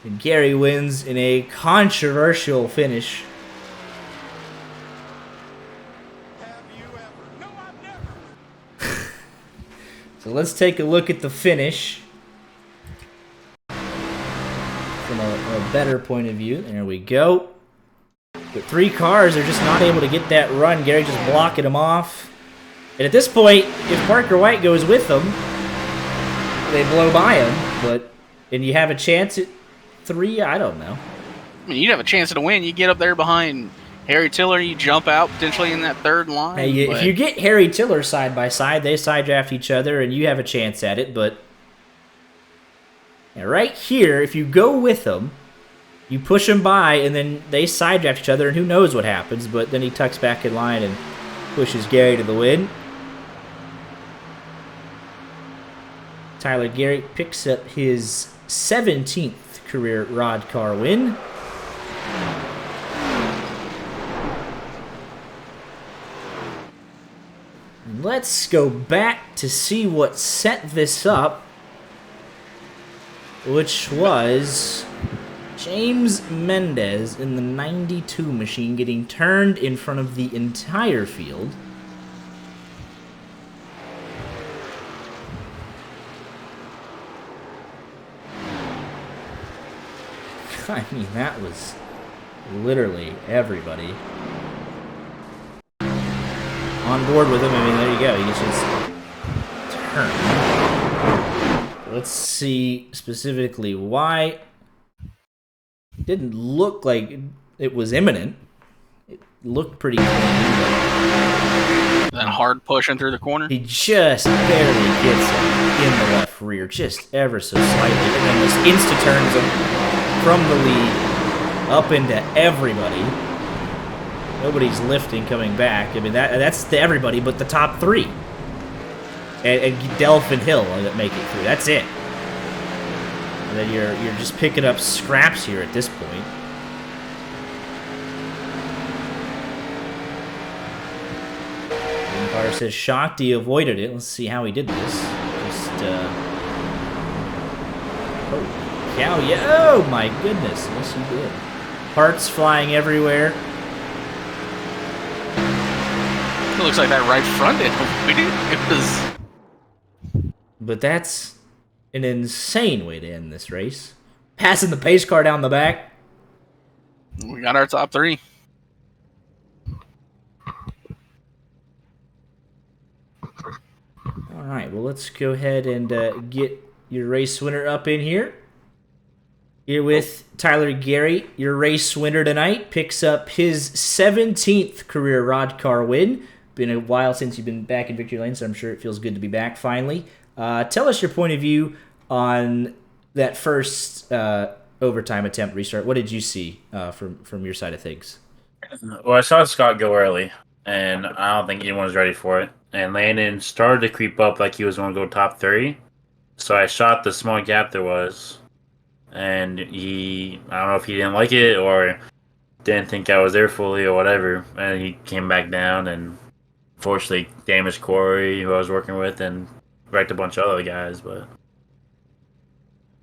And Gary wins in a controversial finish. Have you ever? No, I've never. So let's take a look at the finish from a better point of view. There we go. With 3 cars, they're just not able to get that run. Gary just blocking them off. And at this point, if Parker White goes with them, they blow by him. And you have a chance at 3? I don't know. I mean, you'd have a chance to win. You get up there behind Harry Tiller, you jump out potentially in that third line. Hey, if you get Harry Tiller side by side, they side draft each other, and you have a chance at it. But right here, if you go with them, you push them by, and then they side draft each other, and who knows what happens. But then he tucks back in line and pushes Gary to the win. Tyler Garrett picks up his 17th career RODDCAR win. Let's go back to see what set this up, which was James Mendez in the 92 machine getting turned in front of the entire field. I mean, that was literally everybody on board with him. I mean, there you go. He gets his turn. Let's see specifically why. It didn't look like it was imminent. It looked pretty clean. Then hard pushing through the corner. He just barely gets him in the left rear, just ever so slightly, and then just insta-turns him from the lead up into everybody. Nobody's lifting coming back. I mean, that's to everybody but the top three. And Delph and Hill that make it through. That's it. And then you're just picking up scraps here at this point. And Carter says, shocked he avoided it. Let's see how he did this. Just, oh, cow, yeah. Oh, my goodness. Yes, he did. Parts flying everywhere. It looks like that right front end avoided. It was... But that's an insane way to end this race. Passing the pace car down the back. We got our top three. All right, well, let's go ahead and get your race winner up in here. Here with Tyler Gary, your race winner tonight, picks up his 17th career RODDCAR win. Been a while since you've been back in victory lane, so I'm sure it feels good to be back finally. Tell us your point of view on that first overtime attempt restart. What did you see from your side of things? Well, I saw Scott go early, and I don't think anyone was ready for it. And Landon started to creep up like he was going to go top 3. So I shot the small gap there was, and I don't know if he didn't like it or didn't think I was there fully or whatever. And he came back down and fortunately damaged Corey, who I was working with, and wrecked a bunch of other guys. But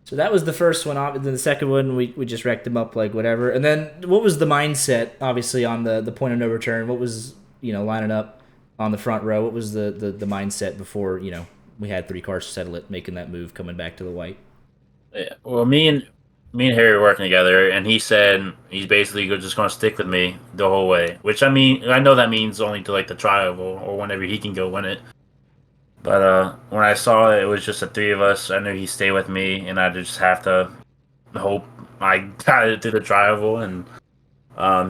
so that was the first one. Then the second one, we just wrecked him up like whatever. And then what was the mindset, obviously, on the point of no return? What was, lining up on the front row? What was the mindset before, we had 3 cars to settle it, making that move, coming back to the white? yeah, well, me and Harry were working together, and he said he's basically just going to stick with me the whole way. Which, I mean, I know that means only to like the trial or whenever he can go win it. But when I saw it was just the 3 of us, I knew he'd stay with me, and I just have to hope I got it through the trial. And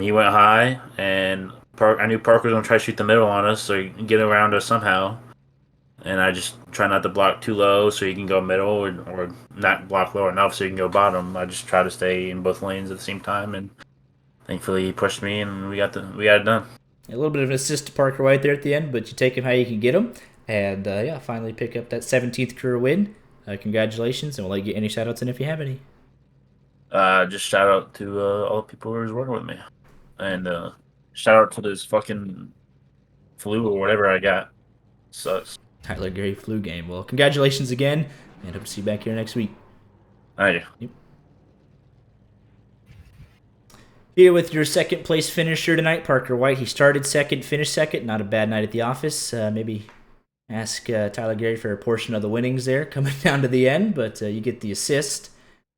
he went high, and I knew Parker was going to try to shoot the middle on us, so he can get around us somehow. And I just try not to block too low so he can go middle, or not block low enough so he can go bottom. I just try to stay in both lanes at the same time, and thankfully he pushed me, and we got it done. A little bit of an assist to Parker White there at the end, but you take him how you can get him. And, finally pick up that 17th career win. Congratulations, and we'll let you get any shout-outs in if you have any. Just shout out to all the people who was working with me. And shout out to this fucking flu or whatever I got. Sucks. Tyler Gary flu game. Well, congratulations again, and hope to see you back here next week. Thank you. Yep. Here with your second place finisher tonight, Parker White. He started second, finished second. Not a bad night at the office. Maybe ask Tyler Gary for a portion of the winnings there coming down to the end, but you get the assist.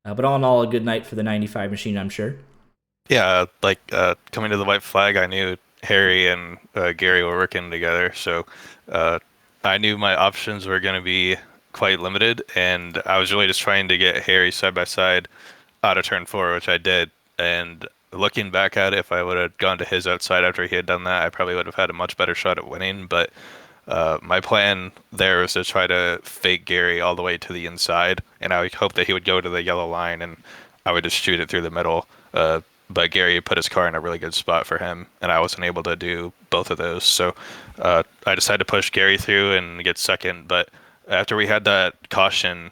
But all in all, a good night for the 95 machine, I'm sure. Yeah, coming to the white flag, I knew Harry and Gary were working together, so I knew my options were going to be quite limited, and I was really just trying to get Harry side by side out of turn 4, which I did. And looking back at it, if I would have gone to his outside after he had done that, I probably would have had a much better shot at winning. But my plan there was to try to fake Gary all the way to the inside, and I would hope that he would go to the yellow line, and I would just shoot it through the middle. But Gary put his car in a really good spot for him, and I wasn't able to do both of those. So I decided to push Gary through and get second, but after we had that caution,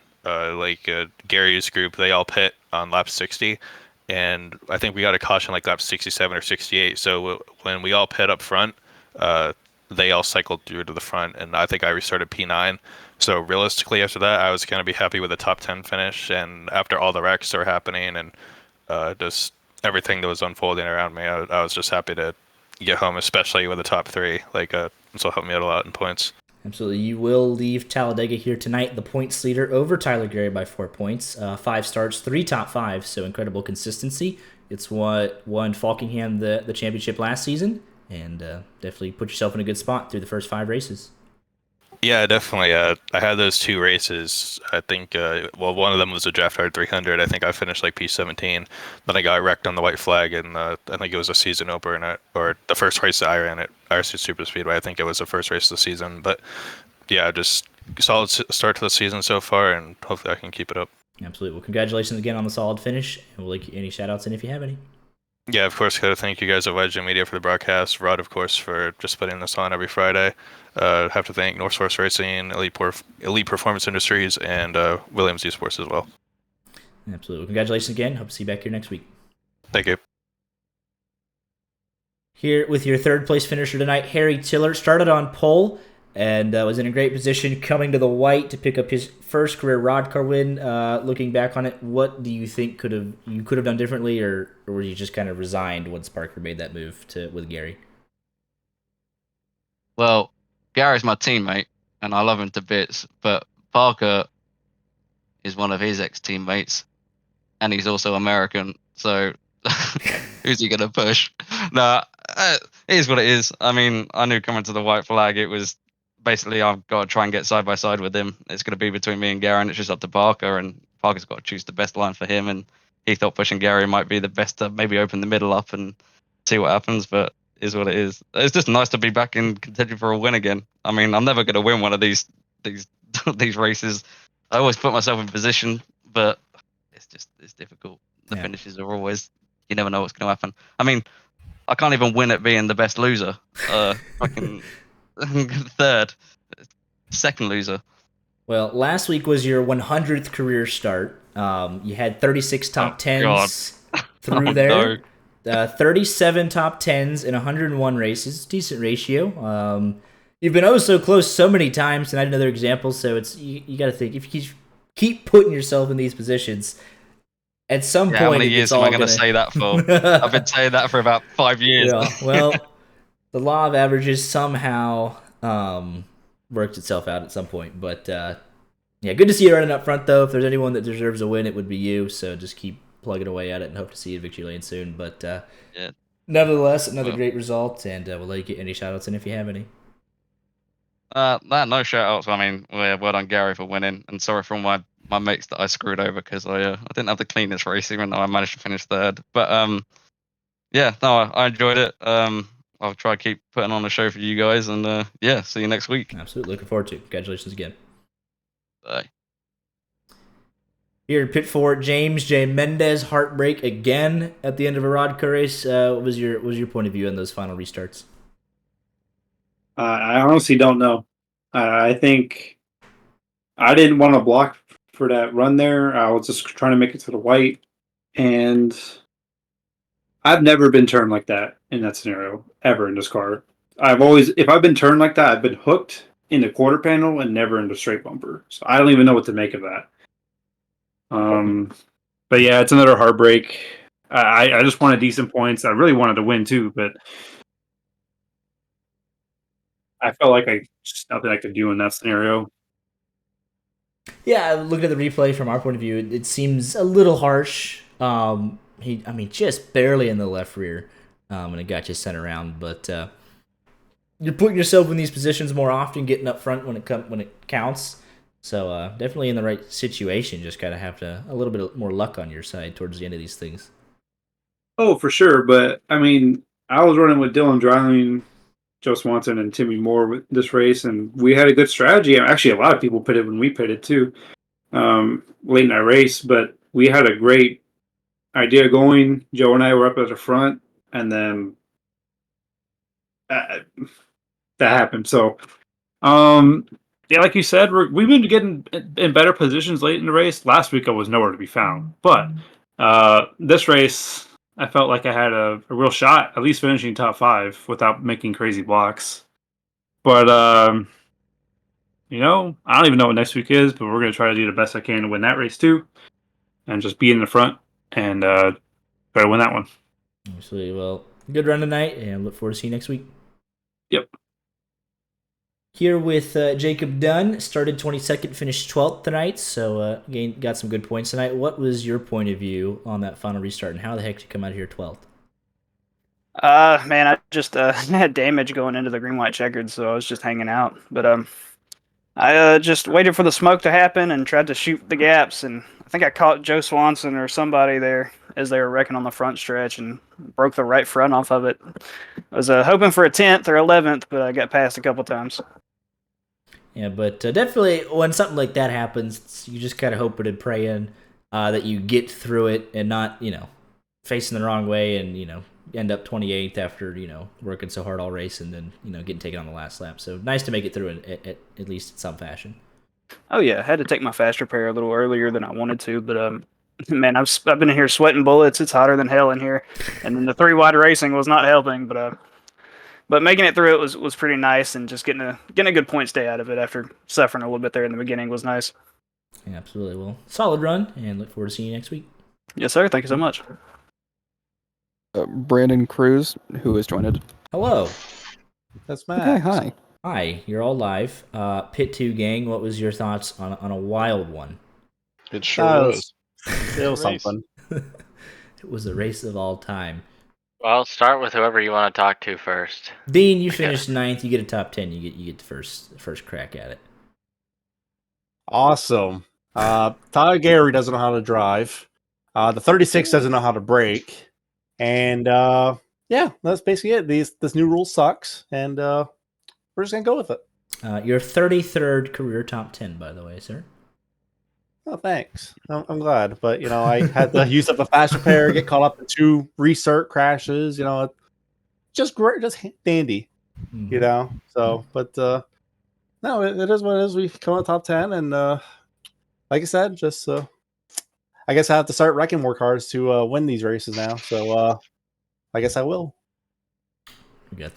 Gary's group, they all pit on lap 60, and I think we got a caution like lap 67 or 68. So when we all pit up front, uh, they all cycled through to the front, and I think I restarted P9. So realistically, after that, I was gonna be happy with a top 10 finish. And after all the wrecks that were happening and just everything that was unfolding around me, I was just happy to get home, especially with the top three. This will help me out a lot in points. Absolutely. You will leave Talladega here tonight, the points leader over Tyler Gary by 4 points. 5 starts, 3 top 5, so incredible consistency. It's what won Falkingham the championship last season, and definitely put yourself in a good spot through the first 5 races. Yeah, definitely. I had those 2 races. I think, one of them was a Draft Hard 300. I think I finished like P17. Then I got wrecked on the white flag, and I think it was a season opener, or the first race that I ran at RC Super Speedway. I think it was the first race of the season. But yeah, just solid start to the season so far, and hopefully I can keep it up. Absolutely. Well, congratulations again on the solid finish, and we'll get any shout-outs in if you have any. Yeah, of course, gotta thank you guys at YG Media for the broadcast. Rod, of course, for just putting this on every Friday. Have to thank North Source Racing, Elite Performance Industries, and Williams Esports as well. Absolutely. Congratulations again. Hope to see you back here next week. Thank you. Here with your 3rd place finisher tonight, Harry Tiller started on pole and was in a great position coming to the white to pick up his first career RODDCAR win. Looking back on it, what do you think you could have done differently, or were you just kind of resigned once Parker made that move with Gary? Well, Gary's my teammate, and I love him to bits, but Parker is one of his ex-teammates, and he's also American, so who's he going to push? No, it is what it is. I mean, I knew coming to the white flag, it was basically I've got to try and get side by side with him. It's going to be between me and Gary, and it's just up to Parker, and Parker's got to choose the best line for him, and he thought pushing Gary might be the best to maybe open the middle up and see what happens, but is what it is. It's just nice to be back in contention for a win again. I mean, I'm never going to win one of these these races. I always put myself in position, but it's difficult. The finishes are always, you never know what's going to happen. I mean, I can't even win at being the best loser. Fucking 3rd, 2nd loser. Well, last week was your 100th career start. You had 36 top 10s through there. No. 37 top 10s in 101 races. Decent ratio. You've been oh so close so many times, and I had another example, so it's you got to think, if you keep putting yourself in these positions, at some point, how many years am I going to say that for? I've been saying that for about 5 years. Yeah, well, the law of averages somehow worked itself out at some point. But yeah, good to see you running up front, though. If there's anyone that deserves a win, it would be you. So just keep plugging away at it and hope to see you in victory lane soon. But yeah. Nevertheless, another great result, and we'll let you get any shout-outs in if you have any. No shout-outs. I mean, well done, Gary, for winning. And sorry for all my mates that I screwed over because I didn't have the cleanest race, even though I managed to finish 3rd. But yeah, no, I enjoyed it. I'll try to keep putting on a show for you guys, and yeah, see you next week. Absolutely, looking forward to it. Congratulations again. Bye. Here in pit 4, James J. Mendez, heartbreak again at the end of a RODDCAR race. What was your point of view on those final restarts? I honestly don't know. I think I didn't want to block for that run there. I was just trying to make it to the white, and I've never been turned like that in that scenario ever in this car. If I've been turned like that, I've been hooked in the quarter panel and never in the straight bumper. So I don't even know what to make of that. But yeah, it's another heartbreak. I just wanted decent points. I really wanted to win too, but I felt like just nothing I could do in that scenario. Yeah, looking at the replay from our point of view, it seems a little harsh. Just barely in the left rear, and it got you sent around. But you're putting yourself in these positions more often, getting up front when it counts. So definitely in the right situation. Just gotta have a little bit more luck on your side towards the end of these things. Oh, for sure. But I mean, I was running with Dylan Dreiling, Joe Swanson, and Timmy Moore with this race, and we had a good strategy. Actually, a lot of people pitted when we pitted too, late in our race. But we had a great idea going. Joe and I were up at the front, and then that happened. So, Yeah, like you said, we've been getting in better positions late in the race. Last week I was nowhere to be found, but this race I felt like I had a real shot, at least finishing top 5 without making crazy blocks. But I don't even know what next week is, but we're gonna try to do the best I can to win that race too, and just be in the front and try to win that one. Absolutely. Well, good run tonight, and look forward to seeing you next week. Yep. Here with Jacob Dunn, started 22nd, finished 12th tonight, so got some good points tonight. What was your point of view on that final restart, and how the heck did you come out here 12th? Man, I just had damage going into the green white checkered, so I was just hanging out. But I just waited for the smoke to happen and tried to shoot the gaps, and I think I caught Joe Swanson or somebody there as they were wrecking on the front stretch and broke the right front off of it. I was hoping for a 10th or 11th, but I got passed a couple times. Yeah, but definitely when something like that happens, you just kind of hoping and praying that you get through it and not, facing the wrong way and, end up 28th after, working so hard all race and then, getting taken on the last lap. So nice to make it through it at least in some fashion. Oh yeah, I had to take my fast repair a little earlier than I wanted to, but man, I've been in here sweating bullets. It's hotter than hell in here, and then the 3 wide racing was not helping, but making it through it was pretty nice, and just getting a good point stay out of it after suffering a little bit there in the beginning was nice. Yeah, absolutely. Well, solid run, and look forward to seeing you next week. Yes, sir. Thank you so much. Brandon Cruz, who is joined. Hello. That's Matt. Okay, hi. Hi, you're all live. Pit 2 gang, what was your thoughts on a wild one? It sure was. It was something. It was the race of all time. Well, start with whoever you want to talk to first. Dean, you finished 9th. You get a top 10. You get the first crack at it. Awesome. Tyler Gary doesn't know how to drive. The 36 doesn't know how to brake. And yeah, that's basically it. This new rule sucks, and we're just gonna go with it. Your 33rd career top 10, by the way, sir. Oh, thanks. I'm glad, but I had to use up a fast repair, get caught up in 2 restart crashes. Just great, just dandy. So, but no, it is what it is. We come out top 10, and like I said, just I guess I have to start wrecking more cars to win these races now. So I guess I will. We've got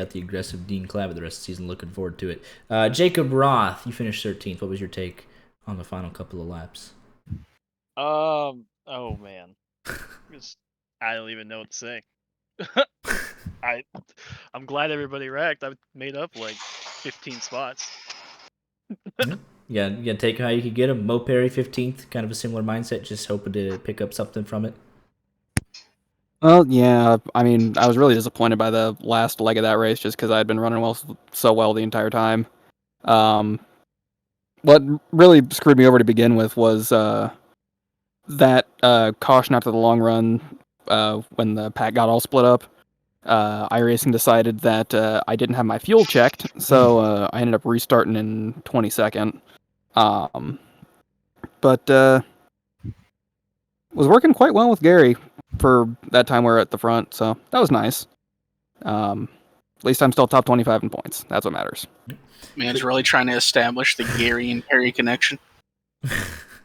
the aggressive Dean Clavitt the rest of the season. Looking forward to it. Jacob Roth, you finished 13th. What was your take on the final couple of laps? Oh man, I don't even know what to say. I'm glad everybody wrecked. I made up like 15 spots. Yeah, you gonna take how you could get him. Mo Perry 15th, kind of a similar mindset, just hoping to pick up something from it. Well, yeah. I mean, I was really disappointed by the last leg of that race just because I had been running so well the entire time. What really screwed me over to begin with was that caution after the long run when the pack got all split up. iRacing decided that I didn't have my fuel checked, so I ended up restarting in 22nd. But was working quite well with Gary for that time we were at the front, so that was nice. At least I'm still top 25 in points. That's what matters. Man's really trying to establish the Gary and Perry connection.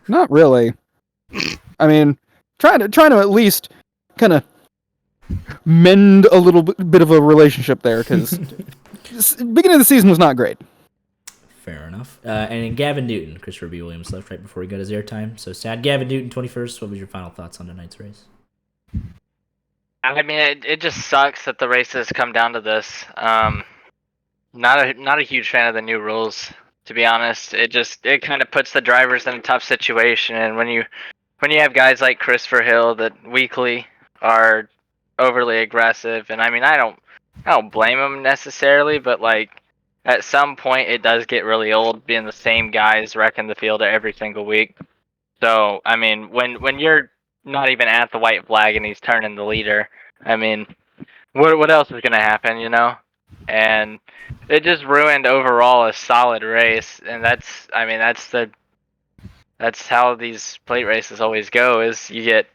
Not really. I mean, trying to at least kind of mend a little bit of a relationship there, because beginning of the season was not great. Fair enough. And then Gavin Newton, Christopher B. Williams left right before he got his airtime. So sad. Gavin Newton, 21st. What was your final thoughts on tonight's race? I mean, it just sucks that the races come down to this. Not a huge fan of the new rules, to be honest. It kind of puts the drivers in a tough situation, and when you have guys like Christopher Hill that weekly are overly aggressive, and I mean I don't blame him necessarily, but like at some point it does get really old being the same guys wrecking the field every single week. So I mean when you're not even at the white flag and he's turning the leader, I mean what else is gonna happen, And it just ruined overall a solid race, and that's how these plate races always go. Is you get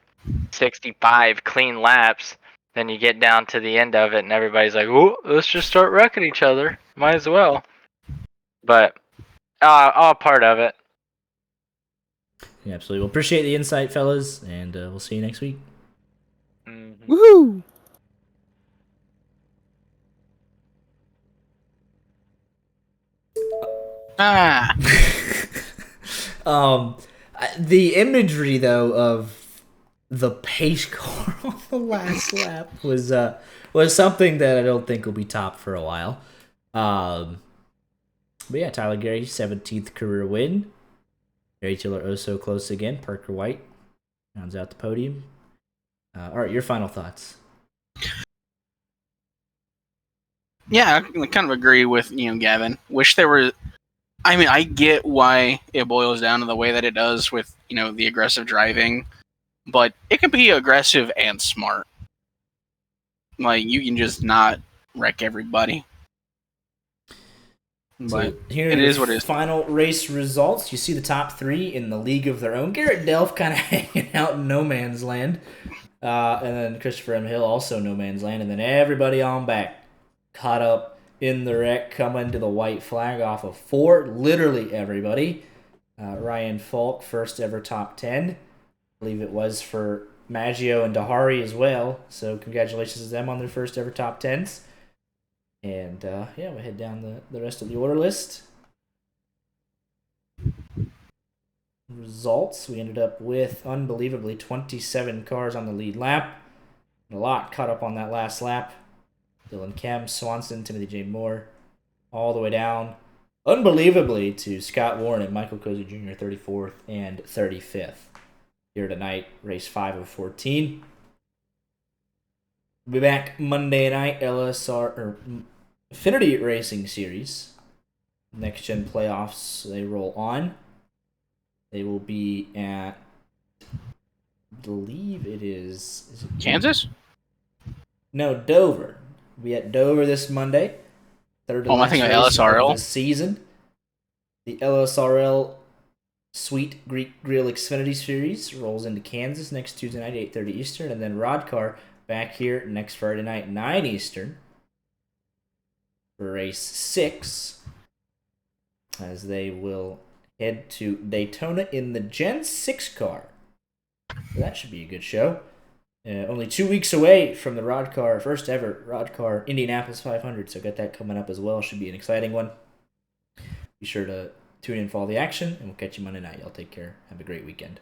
65 clean laps, then you get down to the end of it, and everybody's like, "Oh, let's just start wrecking each other. Might as well." But All part of it. Yeah, absolutely. Well, appreciate the insight, fellas, and we'll see you next week. Mhm. Woohoo! Ah, The imagery though of the pace car on the last lap was something that I don't think will be topped for a while. But yeah, Tyler Gary, 17th career win. Gary Tiller oh so close again. Parker White rounds out the podium. All right, your final thoughts. yeah, I kind of agree with Gavin. Wish there were. I mean, I get why it boils down to the way that it does with the aggressive driving, but it can be aggressive and smart. Like you can just not wreck everybody. But So here are it your is what it is. final race results. You see the top three in the league of their own. Garrett Delph kind of hanging out in no man's land. And then Christopher M. Hill also no man's land. And then everybody on back caught up in the wreck coming to the white flag off of 4. Literally everybody. Ryan Falk, first ever top 10. I believe it was for Maggio and Dahari as well. So congratulations to them on their first ever top 10s. And yeah, we'll head down the rest of the order list. Results, we ended up with, unbelievably, 27 cars on the lead lap. A lot caught up on that last lap. Dylan Kemp, Swanson, Timothy J. Moore, all the way down, unbelievably, to Scott Warren and Michael Cozy Jr., 34th and 35th. Here tonight, race 5 of 14. We'll be back Monday night, LSR, or Xfinity Racing Series. Next Gen playoffs, they roll on. They will be at, I believe it is it Kansas? No, Dover. We'll be at Dover this Monday. Third to Oh, I last think of race of LSRL. the season. The LSRL Sweet Greek Grill Xfinity Series rolls into Kansas next Tuesday night, 8:30 Eastern, and then RODDCAR back here next Friday night, 9 Eastern, for race 6, as they will head to Daytona in the Gen 6 car. So that should be a good show. Only 2 weeks away from the RODDCAR, first ever RODDCAR Indianapolis 500, so got that coming up as well. Should be an exciting one. Be sure to tune in for all the action, and we'll catch you Monday night. Y'all take care. Have a great weekend.